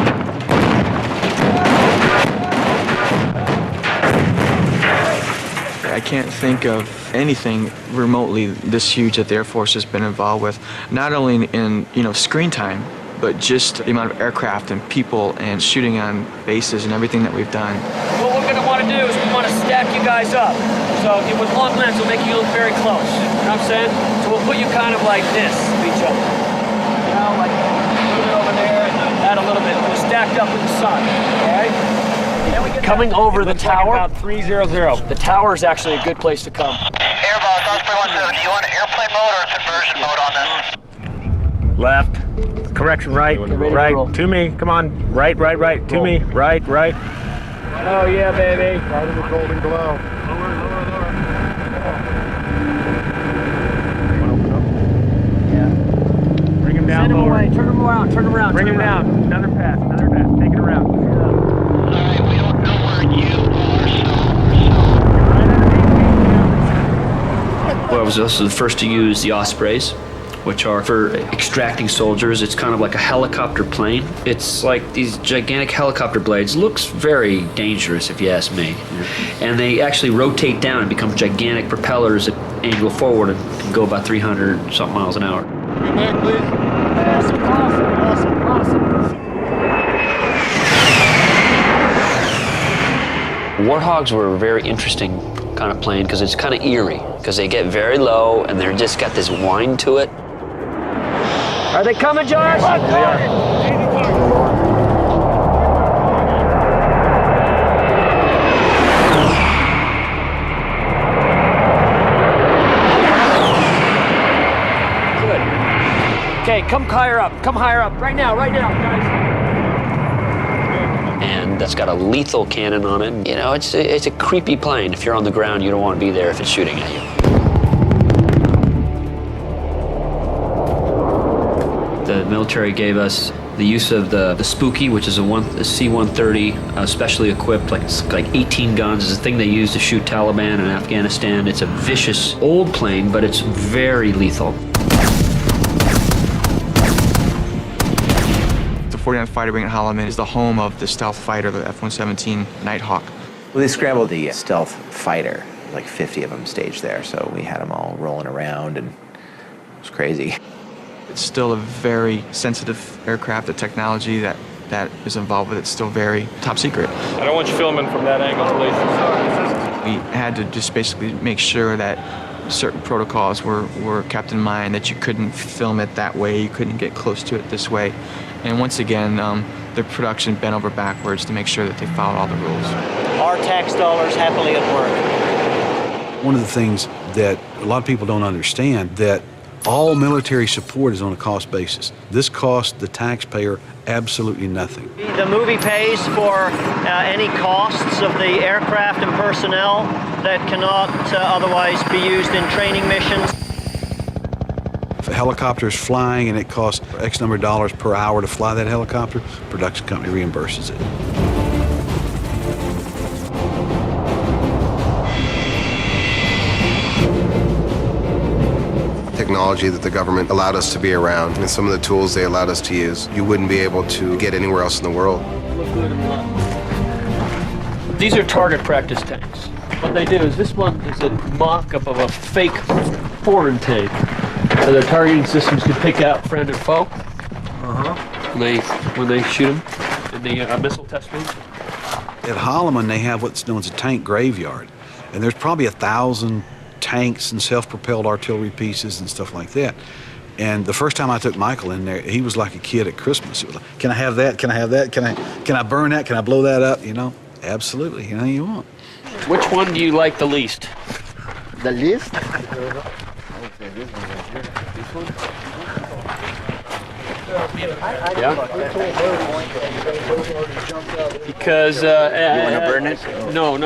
I can't think of anything remotely this huge that the Air Force has been involved with, not only in screen time, but just the amount of aircraft and people and shooting on bases and everything that we've done. What we're going to want to do is we want to stack you guys up. So with long lens, we'll make you look very close. You know what I'm saying? So we'll put you kind of like this of each other. Like a little bit over there and that a little bit. We're stacked up with the sun, okay? Coming over the tower. About 300. The tower is actually a good place to come. Airbus, Osprey 17, do you want airplane mode or conversion mode on this? Left. Correction, right. Right. To me. Come on. Right. To me. Right. Oh, yeah, baby. Right in the golden glow. Lower. Yeah. Bring him down. Send him away. Turn him around. Bring him down. Another pass. Take it around. Alright, we don't know where you are, Well, I was also the first to use the Ospreys, which are for extracting soldiers. It's kind of like a helicopter plane. It's like these gigantic helicopter blades. Looks very dangerous, if you ask me. And they actually rotate down and become gigantic propellers that angle forward and can go about 300-something miles an hour. Come back, please. Awesome. Warthogs were a very interesting kind of plane because it's kind of eerie because they get very low and they're just got this whine to it. Are they coming, Josh? They are. Good. Okay, come higher up. Right now, guys. And that's got a lethal cannon on it. It's a creepy plane. If you're on the ground, you don't want to be there if it's shooting at you. The military gave us the use of the Spooky, which is a C-130, specially equipped, like 18 guns. It's a thing they use to shoot Taliban in Afghanistan. It's a vicious old plane, but it's very lethal. The 49th Fighter Wing at Holloman is the home of the stealth fighter, the F-117 Nighthawk. Well, they scrambled the stealth fighter, like 50 of them staged there, so we had them all rolling around, and it was crazy. It's still a very sensitive aircraft, a technology that that is involved with it still very top secret. I don't want you filming from that angle, please. We had to just basically make sure that certain protocols were kept in mind, that you couldn't film it that way, you couldn't get close to it this way. And once again, the production bent over backwards to make sure that they followed all the rules. Our tax dollars happily at work. One of the things that a lot of people don't understand, that all military support is on a cost basis. This costs the taxpayer absolutely nothing. The movie pays for any costs of the aircraft and personnel that cannot otherwise be used in training missions. If a helicopter is flying and it costs X number of dollars per hour to fly that helicopter, production company reimburses it. Technology that the government allowed us to be around and some of the tools they allowed us to use, you wouldn't be able to get anywhere else in the world. These are target practice tanks. What they do is, this one is a mock-up of a fake foreign tank. So their targeting systems can pick out friend and foe. When they shoot them in the missile test range. At Holloman, they have what's known as a tank graveyard, and there's probably 1,000 tanks and self-propelled artillery pieces and stuff like that. And the first time I took Michael in there, he was like a kid at Christmas. It was like, can I have that? Can I have that? Can I burn that? Can I blow that up? You know, absolutely, anything you want. Which one do you like the least? The least? Yeah. Because you want to burn it? No,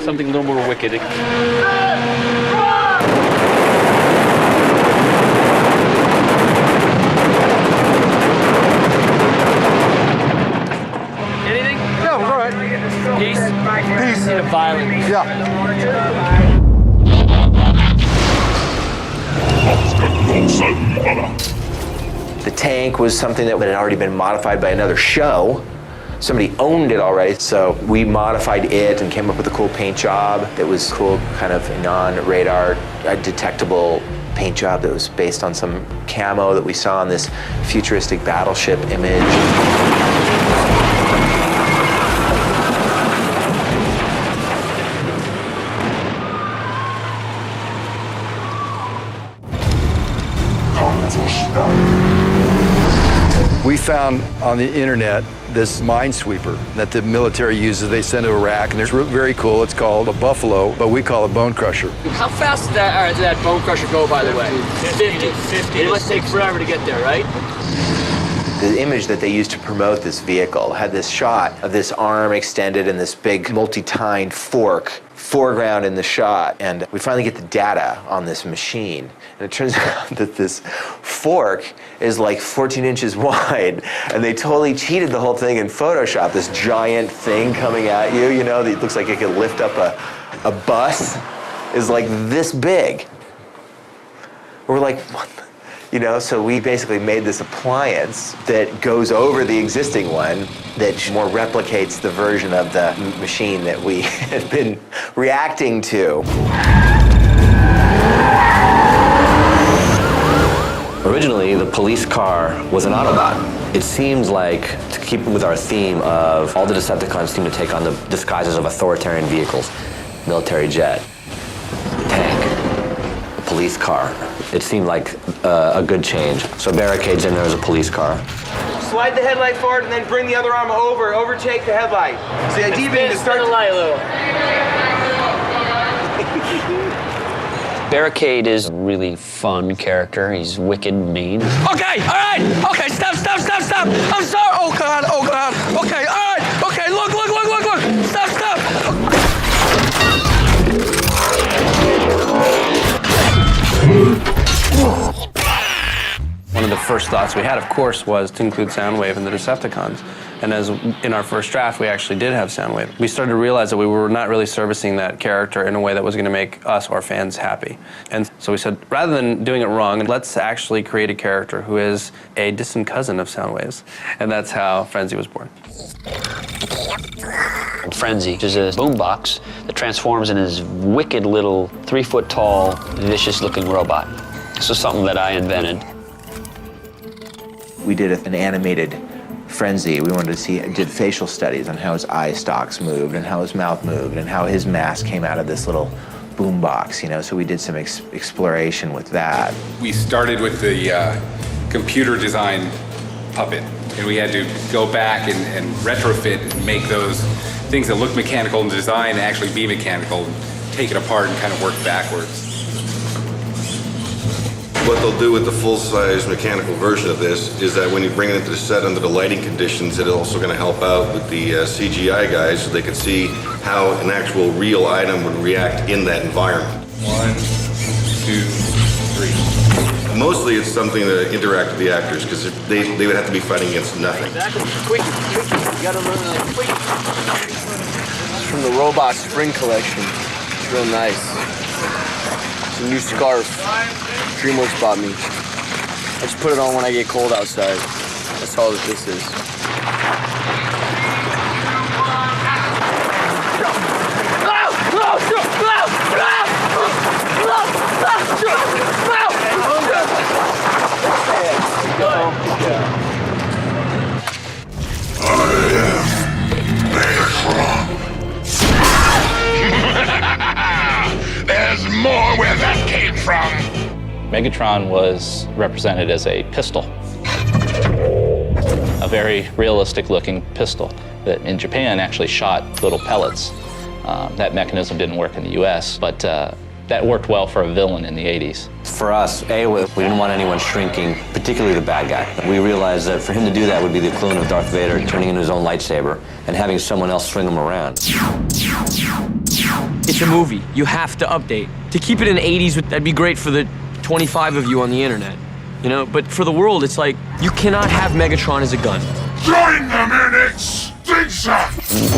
something a little more wicked. Anything? Yeah, all right. Peace. Peace. And violence. Yeah. The tank was something that had already been modified by another show. Somebody owned it already, so we modified it and came up with a cool paint job that was cool, kind of non-radar detectable paint job that was based on some camo that we saw in this futuristic battleship image. We found on the internet this minesweeper that the military uses. They send to Iraq, and it's very cool. It's called a Buffalo, but we call it Bone Crusher. How fast does that bone crusher go, by the way? 50. It must take forever to get there, right? The image that they used to promote this vehicle had this shot of this arm extended and this big multi-tined fork foreground in the shot, and we finally get the data on this machine, and it turns out that this fork is like 14 inches wide, and they totally cheated the whole thing in Photoshop. This giant thing coming at you, you know, that looks like it could lift up a bus, is like this big. We're like, what the? You know, so we basically made this appliance that goes over the existing one that more replicates the version of the machine that we had been reacting to. Originally, the police car was an Autobot. It seems like, to keep with our theme of all the Decepticons seem to take on the disguises of authoritarian vehicles, military jet, tank, a police car. It seemed like a good change. So barricades in there as a police car. Slide the headlight forward and then bring the other arm over, overtake the headlight. So the idea being to start the light a little. Barricade is a really fun character. He's wicked mean. Okay, all right. Okay, stop. I'm sorry. Oh, God. Okay, all right. Okay, look. Stop. One of the first thoughts we had, of course, was to include Soundwave and the Decepticons. And as in our first draft, we actually did have Soundwave. We started to realize that we were not really servicing that character in a way that was going to make us or fans happy. And so we said, rather than doing it wrong, let's actually create a character who is a distant cousin of Soundwave's. And that's how Frenzy was born. Frenzy is a boombox that transforms in this wicked little 3-foot-tall, vicious-looking robot. This was something that I invented. We did an animated frenzy. We wanted to see, did facial studies on how his eye stalks moved and how his mouth moved and how his mask came out of this little boom box, you know, so we did some exploration with that. We started with the computer design puppet, and we had to go back and retrofit and make those things that look mechanical in design actually be mechanical, take it apart and kind of work backwards. What they'll do with the full-size mechanical version of this is that when you bring it into the set under the lighting conditions, it's also going to help out with the CGI guys so they can see how an actual real item would react in that environment. 1, 2, 3. Mostly it's something to interact with the actors because they would have to be fighting against nothing. Quick, you gotta learn like quick. It's from the Robot Spring Collection. It's real nice. It's a new scarf. DreamWorks bought me. I just put it on when I get cold outside. That's all that this is. There's more where that came from. Megatron was represented as a pistol, a very realistic looking pistol that in Japan actually shot little pellets. That mechanism didn't work in the US, but that worked well for a villain in the 80s. For us, we didn't want anyone shrinking, particularly the bad guy. We realized that for him to do that would be the equivalent of Darth Vader turning into his own lightsaber and having someone else swing him around. It's a movie. You have to update. To keep it in the 80s, that'd be great for the 25 of you on the internet. You know, but for the world, it's like, you cannot have Megatron as a gun. Join them in extinction!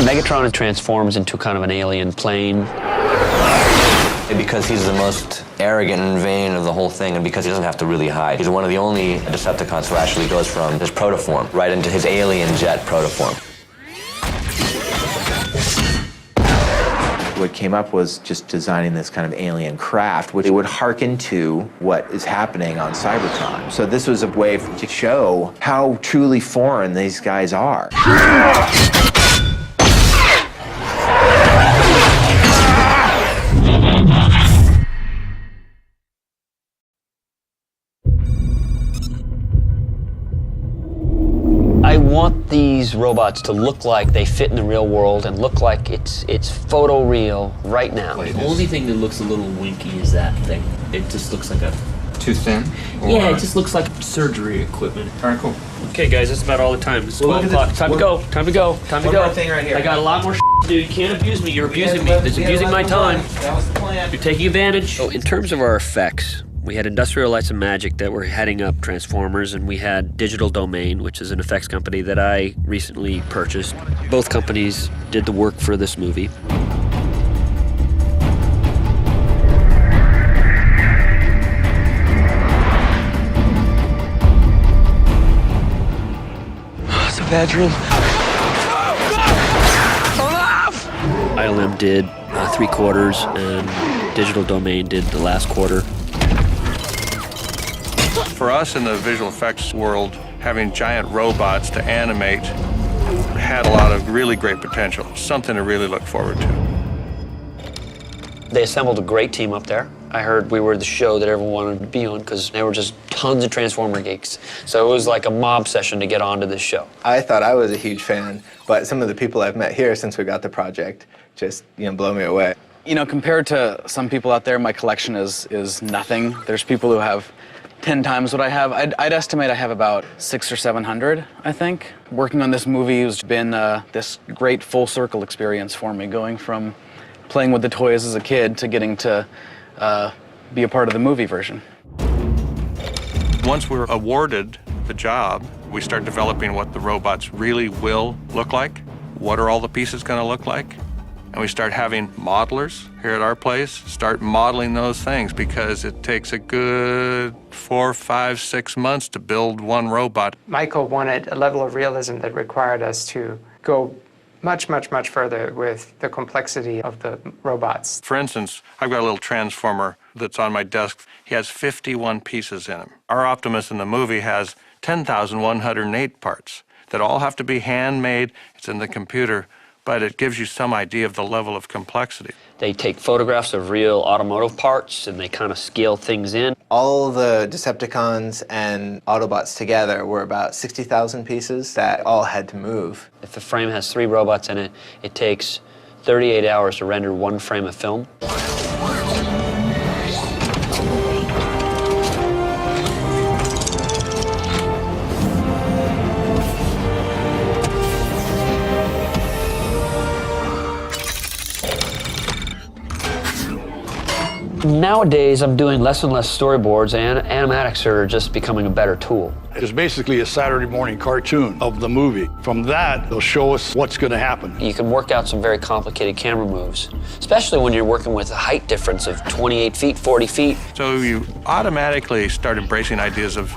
Megatron transforms into kind of an alien plane. Because he's the most arrogant and vain of the whole thing, and because he doesn't have to really hide. He's one of the only Decepticons who actually goes from his protoform right into his alien jet protoform. What came up was just designing this kind of alien craft, which would hearken to what is happening on Cybertron. So this was a way to show how truly foreign these guys are. I want these robots to look like they fit in the real world and look like it's photoreal right now. The only thing that looks a little winky is that thing. It just looks like a... Too thin? Yeah, it just looks like surgery equipment. All right, cool. Okay, guys, that's about all the time. It's 12 Well, o'clock. Time to go. Time to go. Time to One go. more thing right here. I got a lot more to do. You can't abuse me. You're abusing me. It's abusing my time. That was the plan. You're taking advantage. So in terms of our effects, we had Industrial Lights and Magic that were heading up Transformers, and we had Digital Domain, which is an effects company that I recently purchased. Both companies did the work for this movie. It's a bad dream. ILM did 3/4, and Digital Domain did the last quarter. For us in the visual effects world, having giant robots to animate had a lot of really great potential, something to really look forward to. They assembled a great team up there. I heard we were the show that everyone wanted to be on because there were just tons of Transformer geeks. So it was like a mob session to get onto this show. I thought I was a huge fan, but some of the people I've met here since we got the project just, blow me away. You know, compared to some people out there, my collection is nothing. There's people who have 10 times what I have. I'd estimate I have about 600 or 700, I think. Working on this movie has been this great full circle experience for me, going from playing with the toys as a kid to getting to be a part of the movie version. Once we're awarded the job, we start developing what the robots really will look like. What are all the pieces going to look like? And we start having modelers here at our place start modeling those things because it takes a good 4, 5, 6 months to build one robot. Michael wanted a level of realism that required us to go much, much, much further with the complexity of the robots. For instance, I've got a little transformer that's on my desk. He has 51 pieces in him. Our Optimus in the movie has 10,108 parts. that all have to be handmade. It's in the computer, but it gives you some idea of the level of complexity. They take photographs of real automotive parts and they kind of scale things in. All the Decepticons and Autobots together were about 60,000 pieces that all had to move. If the frame has 3 robots in it, it takes 38 hours to render 1 frame of film. Nowadays, I'm doing less and less storyboards, and animatics are just becoming a better tool. It's basically a Saturday morning cartoon of the movie. From that, they'll show us what's going to happen. You can work out some very complicated camera moves, especially when you're working with a height difference of 28 feet, 40 feet. So you automatically start embracing ideas of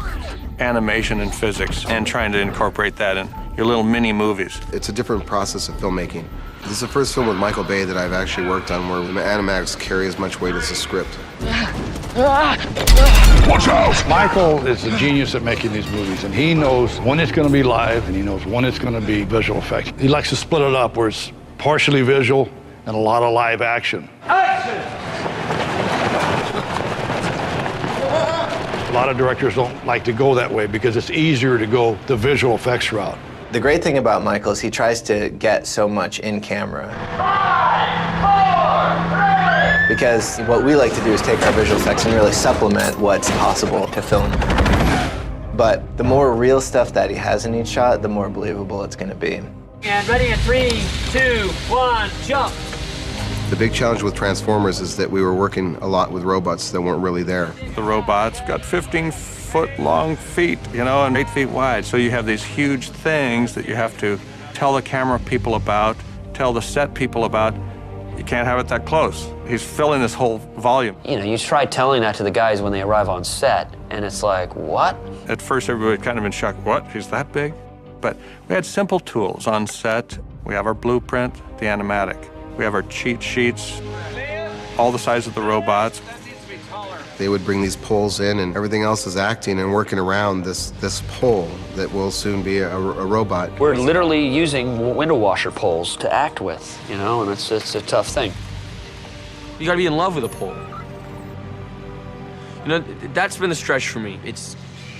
animation and physics and trying to incorporate that in your little mini movies. It's a different process of filmmaking. This is the first film with Michael Bay that I've actually worked on where the animatics carry as much weight as the script. Watch out! Michael is a genius at making these movies, and he knows when it's going to be live and he knows when it's going to be visual effects. He likes to split it up where it's partially visual and a lot of live action. A lot of directors don't like to go that way because it's easier to go the visual effects route. The great thing about Michael is he tries to get so much in camera. 5, 4, 3. Because what we like to do is take our visual effects and really supplement what's possible to film. But the more real stuff that he has in each shot, the more believable it's going to be. And ready in 3, 2, 1, jump. The big challenge with Transformers is that we were working a lot with robots that weren't really there. The robots got 15-foot-long feet, you know, and 8 feet wide. So you have these huge things that you have to tell the camera people about, tell the set people about. You can't have it that close. He's filling this whole volume. You know, you try telling that to the guys when they arrive on set, and it's like, what? At first, everybody kind of in shock. What? He's that big? But we had simple tools on set. We have our blueprint, the animatic. We have our cheat sheets, all the size of the robots. They would bring these poles in, and everything else is acting and working around this pole that will soon be a robot. We're literally using window washer poles to act with, you know, and it's a tough thing. You gotta be in love with a pole. You know, that's been the stretch for me. It's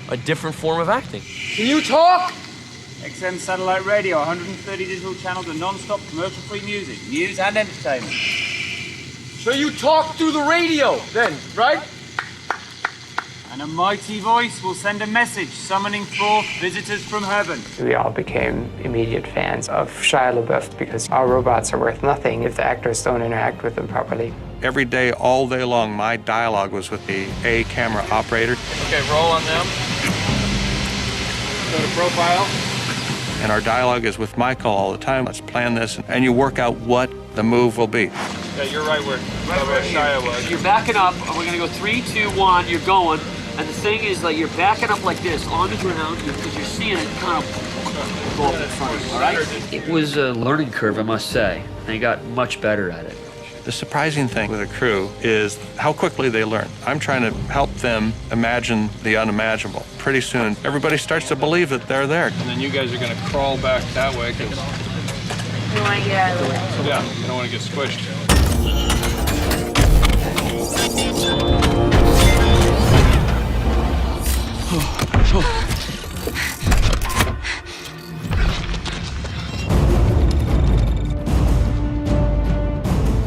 a different form of acting. Can you talk? XM Satellite Radio, 130 digital channels of non-stop commercial-free music, news and entertainment. So you talk through the radio then, right? And a mighty voice will send a message summoning forth visitors from heaven. We all became immediate fans of Shia LaBeouf because our robots are worth nothing if the actors don't interact with them properly. Every day, all day long, my dialogue was with the A camera operator. Okay, roll on them. Go to profile. And our dialogue is with Michael all the time. Let's plan this, and you work out what the move will be. Yeah, you're right where Shia was. You're backing up, and we're gonna go 3, 2, 1, you're going. And the thing is, like, you're backing up like this on the ground because you're seeing it kind of go up in front, all right? It was a learning curve, I must say. They got much better at it. The surprising thing with a crew is how quickly they learn. I'm trying to help them imagine the unimaginable. Pretty soon, everybody starts to believe that they're there. And then you guys are going to crawl back that way because You want to get out of the way. yeah, you don't want to get squished.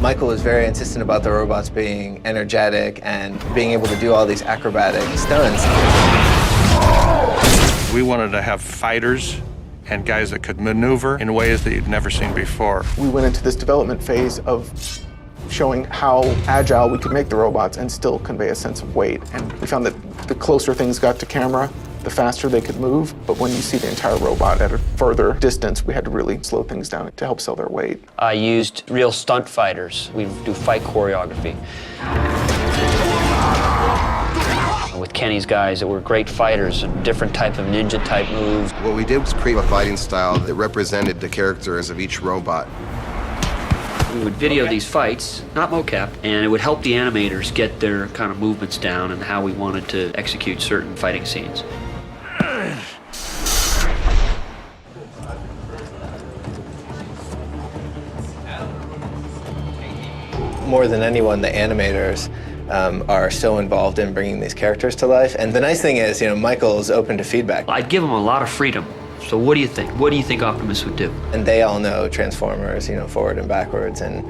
Michael was very insistent about the robots being energetic and being able to do all these acrobatic stunts. We wanted to have fighters and guys that could maneuver in ways that you'd never seen before. We went into this development phase of showing how agile we could make the robots and still convey a sense of weight. And we found that the closer things got to camera, the faster they could move. But when you see the entire robot at a further distance, we had to really slow things down to help sell their weight. I used real stunt fighters. We do fight choreography. With Kenny's guys that were great fighters and different type of ninja type moves. What we did was create a fighting style that represented the characters of each robot. We would video these fights, not mocap, and it would help the animators get their kind of movements down and how we wanted to execute certain fighting scenes. more than anyone, the animators are so involved in bringing these characters to life. And the nice thing is, Michael is open to feedback. I'd give him a lot of freedom. So what do you think? What do you think Optimus would do? And they all know Transformers, forward and backwards, and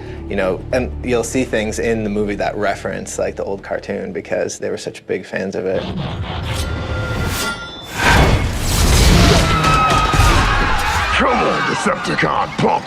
and you'll see things in the movie that reference like the old cartoon because they were such big fans of it. Come on, Decepticon, punk!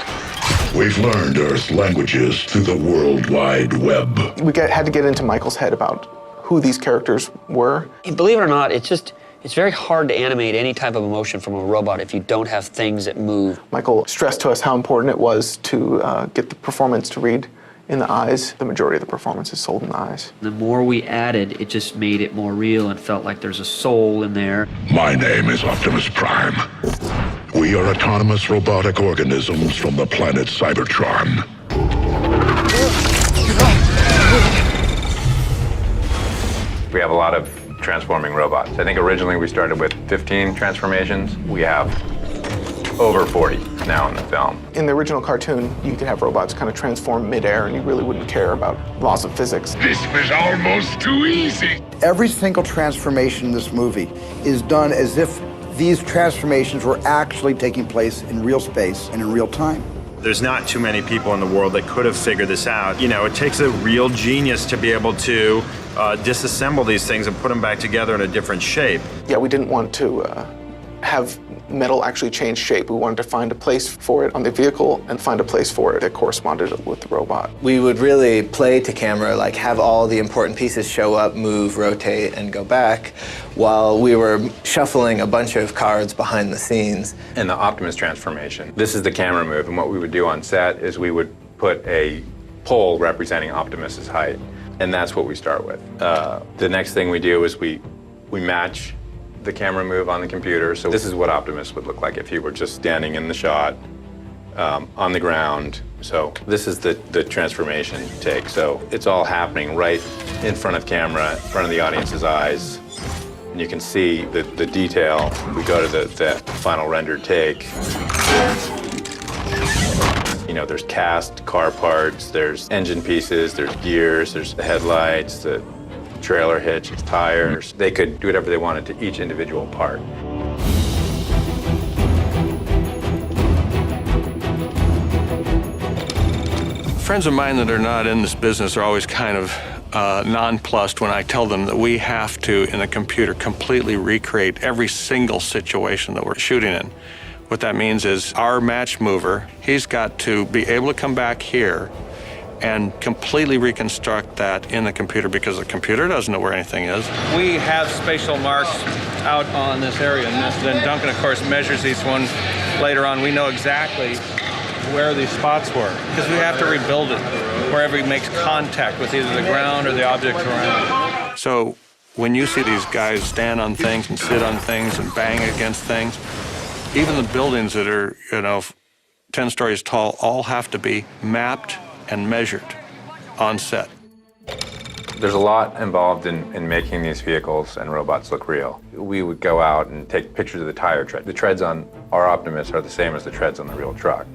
We've learned Earth's languages through the World Wide Web. We had to get into Michael's head about who these characters were. Believe it or not, it's very hard to animate any type of emotion from a robot if you don't have things that move. Michael stressed to us how important it was to get the performance to read in the eyes. The majority of the performance is sold in the eyes. The more we added, it just made it more real and felt like there's a soul in there. My name is Optimus Prime. We are autonomous robotic organisms from the planet Cybertron. We have a lot of transforming robots. I think originally we started with 15 transformations. We have over 40 now in the film. In the original cartoon, you could have robots kind of transform midair and you really wouldn't care about laws of physics. This was almost too easy. Every single transformation in this movie is done as if these transformations were actually taking place in real space and in real time. There's not too many people in the world that could have figured this out. It takes a real genius to be able to disassemble these things and put them back together in a different shape. Yeah, we didn't want to have metal actually change shape. We wanted to find a place for it on the vehicle and find a place for it that corresponded with the robot. We would really play to camera, like have all the important pieces show up, move, rotate, and go back, while we were shuffling a bunch of cards behind the scenes. In the Optimus transformation, this is the camera move, and what we would do on set is we would put a pole representing Optimus's height, and that's what we start with. The next thing we do is we match the camera move on the computer. So this is what Optimus would look like if he were just standing in the shot on the ground. So this is the transformation take. So it's all happening right in front of camera, in front of the audience's eyes. And you can see the detail. We go to the final rendered take. There's cast car parts, there's engine pieces, there's gears, there's the headlights, the trailer hitch, its tires. They could do whatever they wanted to each individual part. Friends of mine that are not in this business are always kind of nonplussed when I tell them that we have to, in a computer, completely recreate every single situation that we're shooting in. What that means is our match mover, he's got to be able to come back here and completely reconstruct that in the computer because the computer doesn't know where anything is. We have spatial marks out on this area, and then Duncan, of course, measures each one later on. We know exactly where these spots were because we have to rebuild it wherever he makes contact with either the ground or the objects around it. So when you see these guys stand on things and sit on things and bang against things, even the buildings that are, 10 stories tall all have to be mapped and measured on set. There's a lot involved in making these vehicles and robots look real. We would go out and take pictures of the tire tread. The treads on our Optimus are the same as the treads on the real truck,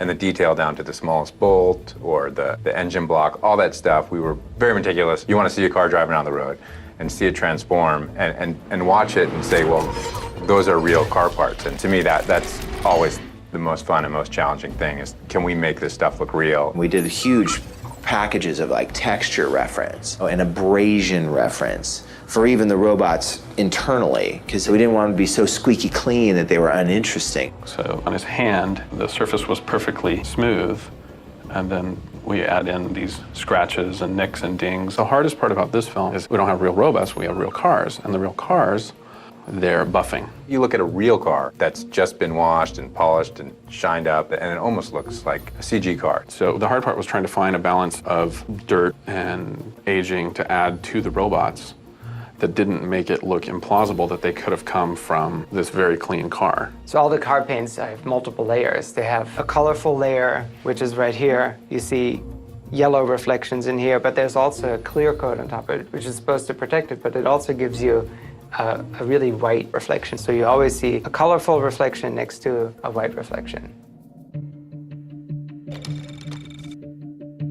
and the detail down to the smallest bolt or the engine block, all that stuff. We were very meticulous. You want to see a car driving down the road and see it transform and watch it and say, well, those are real car parts. And to me, that's always the most fun and most challenging thing is, can we make this stuff look real? We did huge packages of texture reference and abrasion reference for even the robots internally, because we didn't want them to be so squeaky clean that they were uninteresting. So on his hand, the surface was perfectly smooth, and then we add in these scratches and nicks and dings. The hardest part about this film is we don't have real robots, we have real cars, and the real cars, they're buffing. You look at a real car that's just been washed and polished and shined up, and it almost looks like a CG car. So the hard part was trying to find a balance of dirt and aging to add to the robots that didn't make it look implausible that they could have come from this very clean car. So all the car paints have multiple layers. They have a colorful layer, which is right here. You see yellow reflections in here, but there's also a clear coat on top of it, which is supposed to protect it, but it also gives you a really white reflection. So you always see a colorful reflection next to a white reflection.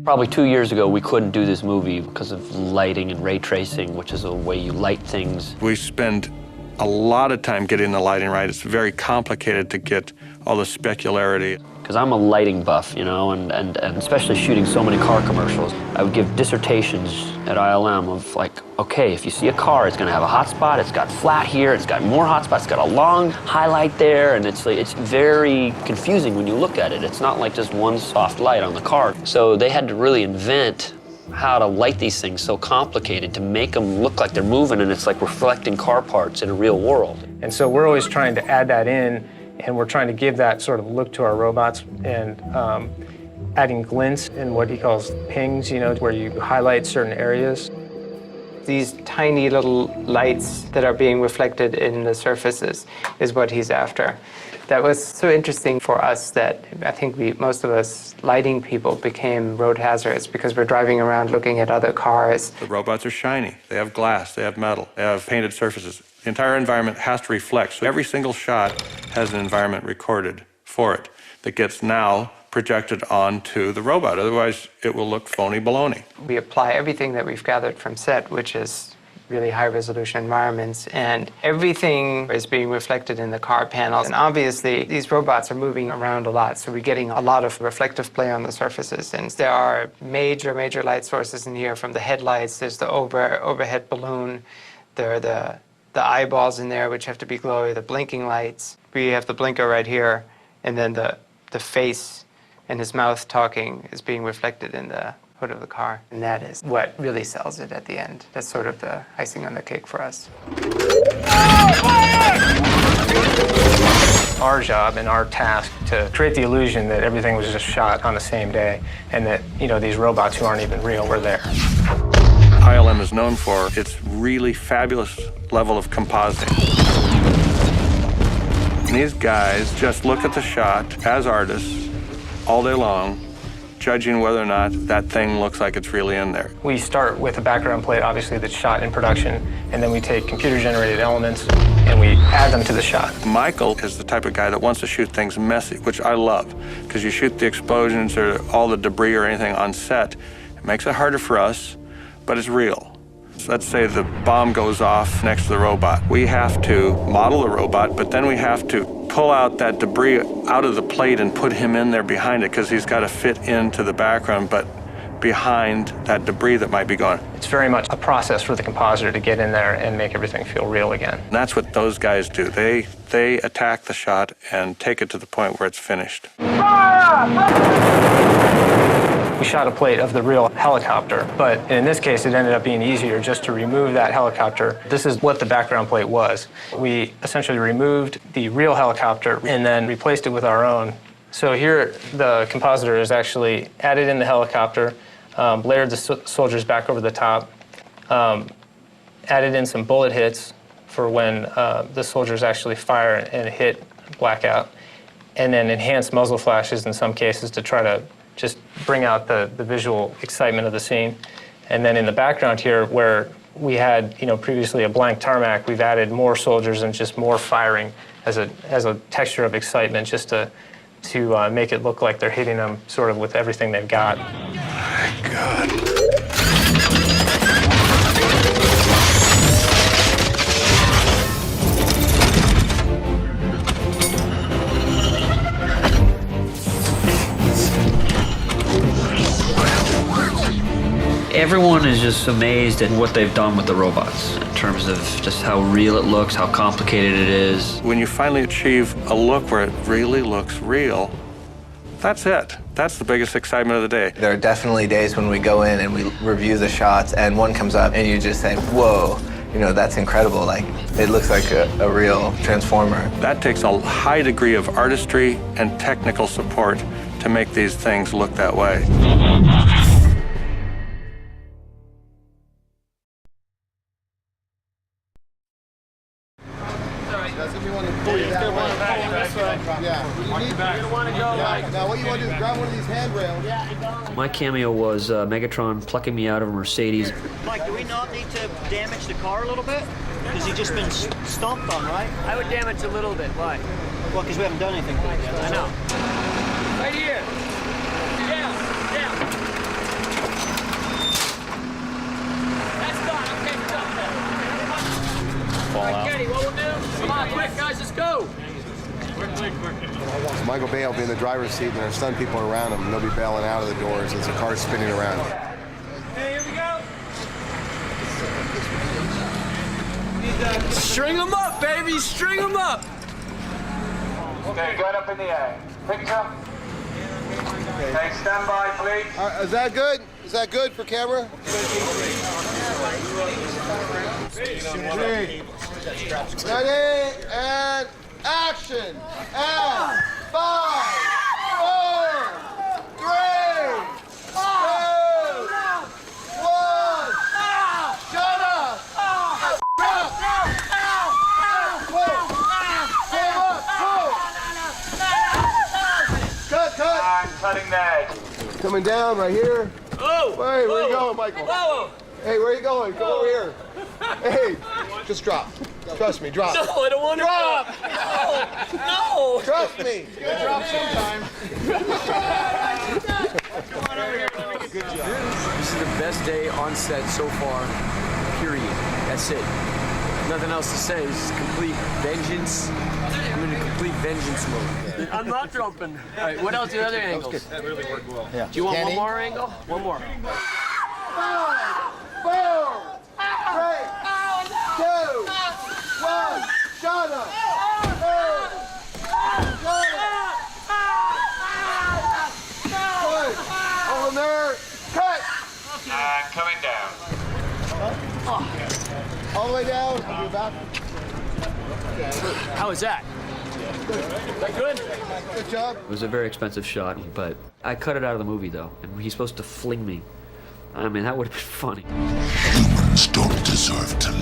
Probably 2 years ago, we couldn't do this movie because of lighting and ray tracing, which is a way you light things. We spend a lot of time getting the lighting right. It's very complicated to get all the specularity. Because I'm a lighting buff, you know, and especially shooting so many car commercials. I would give dissertations at ILM of like, okay, if you see a car, it's gonna have a hot spot, it's got flat here, it's got more hot spots, it's got a long highlight there, and it's very confusing when you look at it. It's not like just one soft light on the car. So they had to really invent how to light these things so complicated to make them look like they're moving, and it's like reflecting car parts in a real world. And so we're always trying to add that in, and we're trying to give that sort of look to our robots, and adding glints and what he calls pings, you know, where you highlight certain areas. These tiny little lights that are being reflected in the surfaces is what he's after. That was so interesting for us that I think most of us lighting people became road hazards because we're driving around looking at other cars. The robots are shiny. They have glass, they have metal, they have painted surfaces. The entire environment has to reflect. So every single shot has an environment recorded for it that gets now projected onto the robot. Otherwise, it will look phony baloney. We apply everything that we've gathered from set, which is really high-resolution environments, and everything is being reflected in the car panels. And obviously, these robots are moving around a lot, so we're getting a lot of reflective play on the surfaces. And there are major light sources in here, from the headlights, there's the overhead balloon, there are the eyeballs in there, which have to be glowy, the blinking lights. We have the blinker right here, and then the face and his mouth talking is being reflected in the hood of the car. And that is what really sells it at the end. That's sort of the icing on the cake for us. Our job and our task to create the illusion that everything was just shot on the same day, and that, you know, these robots who aren't even real were there. ILM is known for its really fabulous level of compositing. And these guys just look at the shot as artists all day long, judging whether or not that thing looks like it's really in there. We start with a background plate, obviously, that's shot in production, and then we take computer-generated elements and we add them to the shot. Michael is the type of guy that wants to shoot things messy, which I love, because you shoot the explosions or all the debris or anything on set. It makes it harder for us, but it's real. So let's say the bomb goes off next to the robot. We have to model the robot, but then we have to pull out that debris out of the plate and put him in there behind it, because he's got to fit into the background, but behind that debris that might be going. It's very much a process for the compositor to get in there and make everything feel real again. And that's what those guys do. They attack the shot and take it to the point where it's finished. We shot a plate of the real helicopter, but in this case, it ended up being easier just to remove that helicopter. This is what the background plate was. We essentially removed the real helicopter and then replaced it with our own. So here, the compositor has actually added in the helicopter, layered the soldiers back over the top, added in some bullet hits for when the soldiers actually fire and hit blackout, and then enhanced muzzle flashes in some cases to try to just bring out the visual excitement of the scene. And then in the background here, where we had, you know, previously a blank tarmac, we've added more soldiers and just more firing as a texture of excitement, just to make it look like they're hitting them sort of with everything they've got. My God. Everyone is just amazed at what they've done with the robots in terms of just how real it looks, how complicated it is. When you finally achieve a look where it really looks real, that's it. That's the biggest excitement of the day. There are definitely days when we go in and we review the shots and one comes up and you just say, whoa, you know, that's incredible. Like, it looks like a real Transformer. That takes a high degree of artistry and technical support to make these things look that way. My cameo was Megatron plucking me out of a Mercedes. Mike, do we not need to damage the car a little bit? Because he's just been stomped on, right? I would damage a little bit. Why? Well, because we haven't done anything to it yet. I know. Right here. Down, down. Michael Bay will be in the driver's seat and our stunt people are around him, and they'll be bailing out of the doors as the car's spinning around. Hey, here we go. String them up, baby, string them up. Okay, gun up in the air. Picture. Okay, stand by, please. Is that good? Is that good for camera? Ready, and action! And 5, 4, 3, 2, 1. Shut up! Cut! I'm cutting that. Coming down right here. Oh! Hey, where you going, Michael? Whoa! Hey, where you going? Come over here. Hey, just drop. Trust me, drop. No, I don't want to drop. No! Trust me. You gotta drop sometime. Good job. This is the best day on set so far, period. That's it. Nothing else to say. This is complete vengeance. I'm in a complete vengeance mode. I'm not jumping. All right, what else are the other angles? That really worked well. Yeah. Do you want one more angle? One more. 5, 4, 3, 2, 1. Shut up. Over there. Cut. Coming down. All the way down. You're back. How was that? Good. Is that good? Good job. It was a very expensive shot, but I cut it out of the movie though, and he's supposed to fling me. I mean, that would have been funny. Humans don't deserve to live.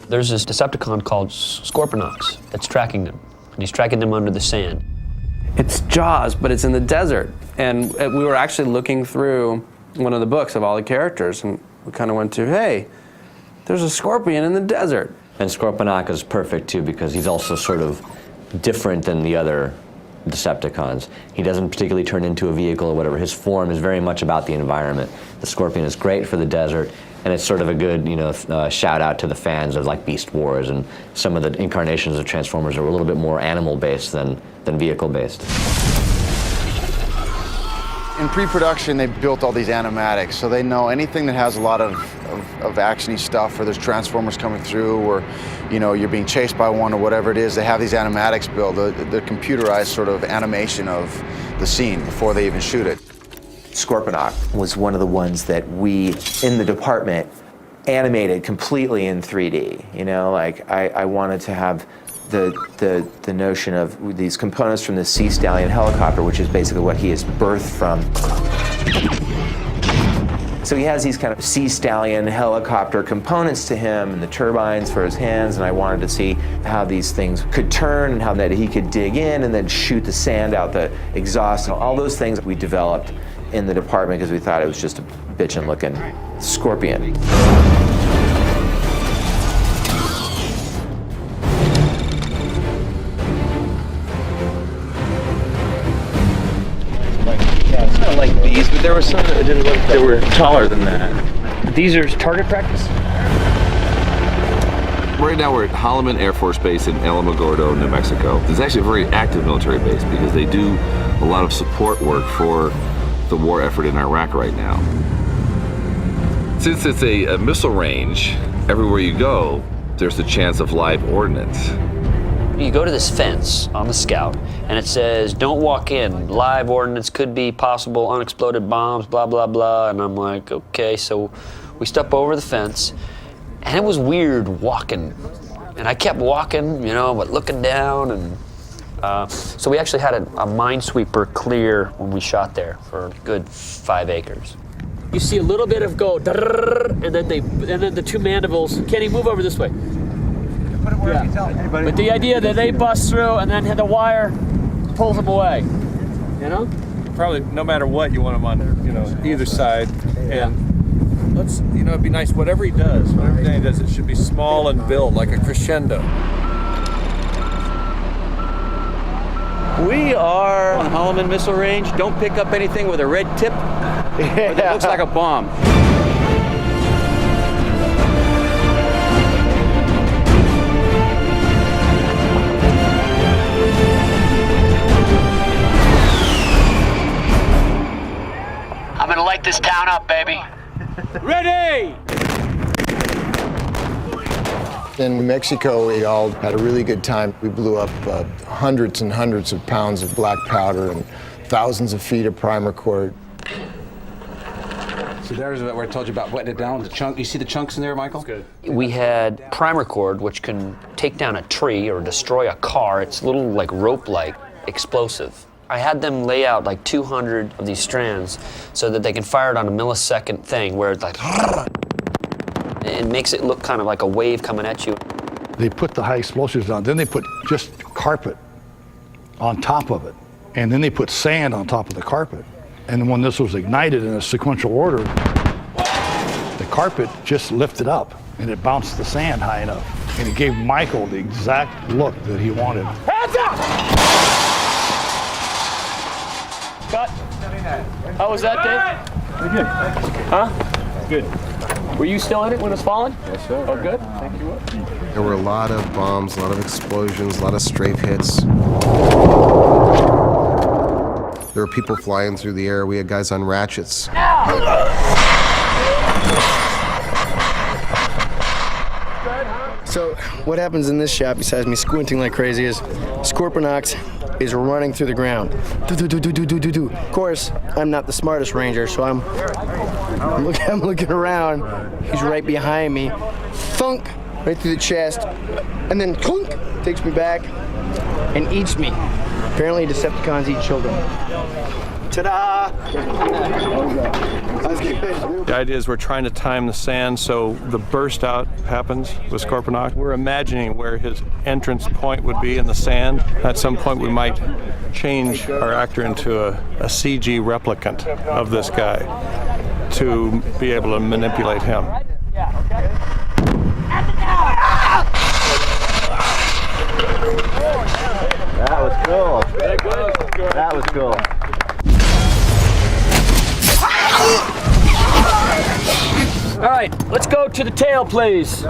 There's this Decepticon called Scorponok that's tracking them, and he's tracking them under the sand. It's Jaws, but it's in the desert. And we were actually looking through one of the books of all the characters, and we kind of went to, hey, there's a scorpion in the desert. And Scorponok is perfect too because he's also sort of different than the other Decepticons. He doesn't particularly turn into a vehicle or whatever. His form is very much about the environment. The Scorpion is great for the desert, and it's sort of a good, shout out to the fans of like Beast Wars, and some of the incarnations of Transformers are a little bit more animal-based than vehicle-based. In pre-production, they built all these animatics, so they know anything that has a lot of actiony stuff, or there's Transformers coming through, or you're being chased by one, or whatever it is. They have these animatics built, the computerized sort of animation of the scene before they even shoot it. Scorponok was one of the ones that we, in the department, animated completely in 3D. I wanted to have the notion of these components from the Sea Stallion helicopter, which is basically what he is birthed from. So he has these kind of Sea Stallion helicopter components to him, and the turbines for his hands, and I wanted to see how these things could turn and how that he could dig in and then shoot the sand out the exhaust. And all those things we developed in the department because we thought it was just a bitchin' looking scorpion. Like these, but there were some that didn't look, they were taller than that. These are target practice? Right now we're at Holloman Air Force Base in Alamogordo, New Mexico. It's actually a very active military base because they do a lot of support work for the war effort in Iraq right now. Since it's a missile range, everywhere you go, there's the chance of live ordnance. You go to this fence on the Scout, and it says, don't walk in. Live ordnance could be possible, unexploded bombs, blah, blah, blah. And I'm like, okay. So we step over the fence, and it was weird walking. And I kept walking, but looking down. And so we actually had a minesweeper clear when we shot there for a good 5 acres. You see a little bit of go, and then the two mandibles. Kenny, move over this way. Yeah. But the idea that they bust through and then the wire pulls them away, Probably no matter what, you want them on, either side. And let's, it'd be nice, whatever he does, it should be small and build, like a crescendo. We are on Holloman Missile Range. Don't pick up anything with a red tip or that looks like a bomb. I'm gonna light this town up, baby. Ready! In Mexico, we all had a really good time. We blew up hundreds and hundreds of pounds of black powder and thousands of feet of primer cord. So there's where I told you about wetting it down with the chunk. You see the chunks in there, Michael? Good. We had primer cord, which can take down a tree or destroy a car. It's a little like rope-like explosive. I had them lay out like 200 of these strands so that they can fire it on a millisecond thing where it's like, it makes it look kind of like a wave coming at you. They put the high explosives on, then they put just carpet on top of it. And then they put sand on top of the carpet. And when this was ignited in a sequential order, the carpet just lifted up and it bounced the sand high enough. And it gave Michael the exact look that he wanted. Hands up! Cut. How was that, Dave? Pretty good. Huh? Good. Were you still in it when it was falling? Yes, sir. Oh, good. Thank you. There were a lot of bombs, a lot of explosions, a lot of strafe hits. There were people flying through the air. We had guys on ratchets. So what happens in this shot, besides me squinting like crazy, is Scorponok is running through the ground. Do. Of course, I'm not the smartest ranger, so I'm looking around. He's right behind me. Thunk, right through the chest, and then clunk, takes me back and eats me. Apparently, Decepticons eat children. Ta-da! The idea is we're trying to time the sand so the burst out happens with Scorponok. We're imagining where his entrance point would be in the sand. At some point we might change our actor into a CG replicant of this guy to be able to manipulate him. That was cool. That was cool. All right, let's go to the tail, please.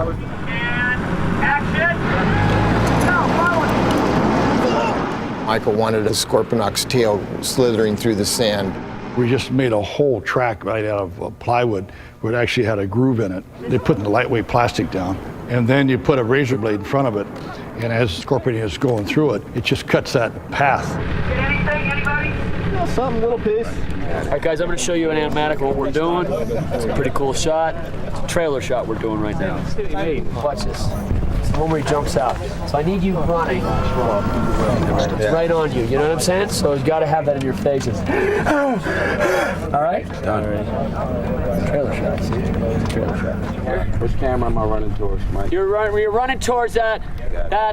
Michael wanted a Scorponok's tail slithering through the sand. We just made a whole track right out of plywood where it actually had a groove in it. They put the lightweight plastic down, and then you put a razor blade in front of it, and as Scorpion is going through it, it just cuts that path. Something, little piece. All right, guys, I'm going to show you an animatic what we're doing. It's a pretty cool shot. It's a trailer shot we're doing right now. Hey, watch this. It's the one where he jumps out. So I need you running. It's right on you. You know what I'm saying? So you've got to have that in your faces. All right? Done. Trailer shot. See? It's a trailer shot. Which camera am I running towards, Mike? You're running towards that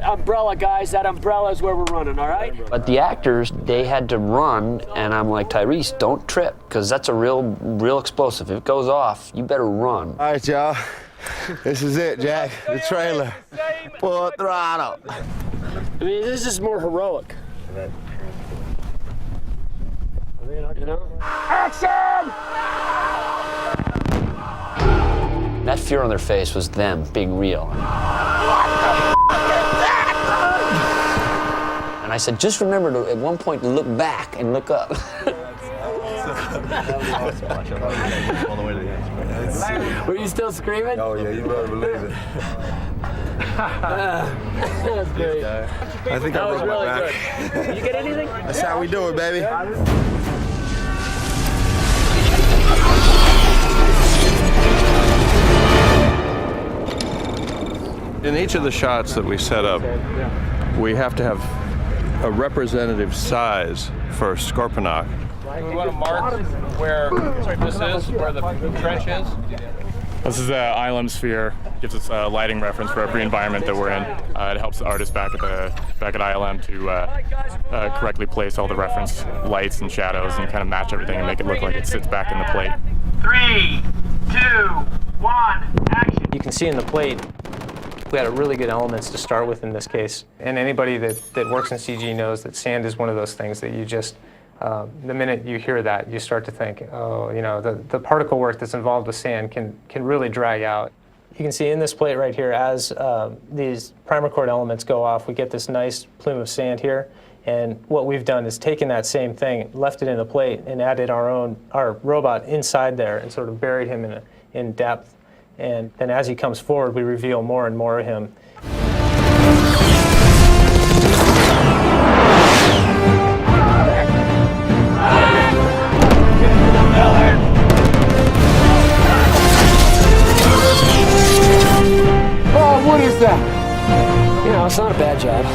umbrella, guys. That umbrella is where we're running, all right? But the actors, they had to run, and I'm like, Tyrese, don't trip, because that's a real explosive. If it goes off, you better run. All right, y'all. This is it, Jack. The trailer. Full throttle. I mean, this is more heroic. You know? Action! That fear on their face was them being real. And I said, just remember to, at one point, look back and look up. Were you still screaming? Oh yeah, you better believe it. That's great. I think That I was broke really my back. good. Did you get anything? That's how we do it, baby. In each of the shots that we set up, we have to have a representative size for Scorponok. We want to mark where this is, where the trench is. This is an island sphere. Gives us a lighting reference for every environment that we're in. It helps the artist back at ILM to correctly place all the reference lights and shadows and kind of match everything and make it look like it sits back in the plate. 3, 2, 1, action. You can see in the plate We had really good elements to start with in this case. And anybody that works in CG knows that sand is one of those things that you just, the minute you hear that, you start to think, oh, you know, the particle work that's involved with sand can really drag out. You can see in this plate right here, as these primer cord elements go off, we get this nice plume of sand here. And what we've done is taken that same thing, left it in a plate, and added our robot inside there and sort of buried him in depth. And then as he comes forward, we reveal more and more of him. Oh, what is that? You know, it's not a bad job.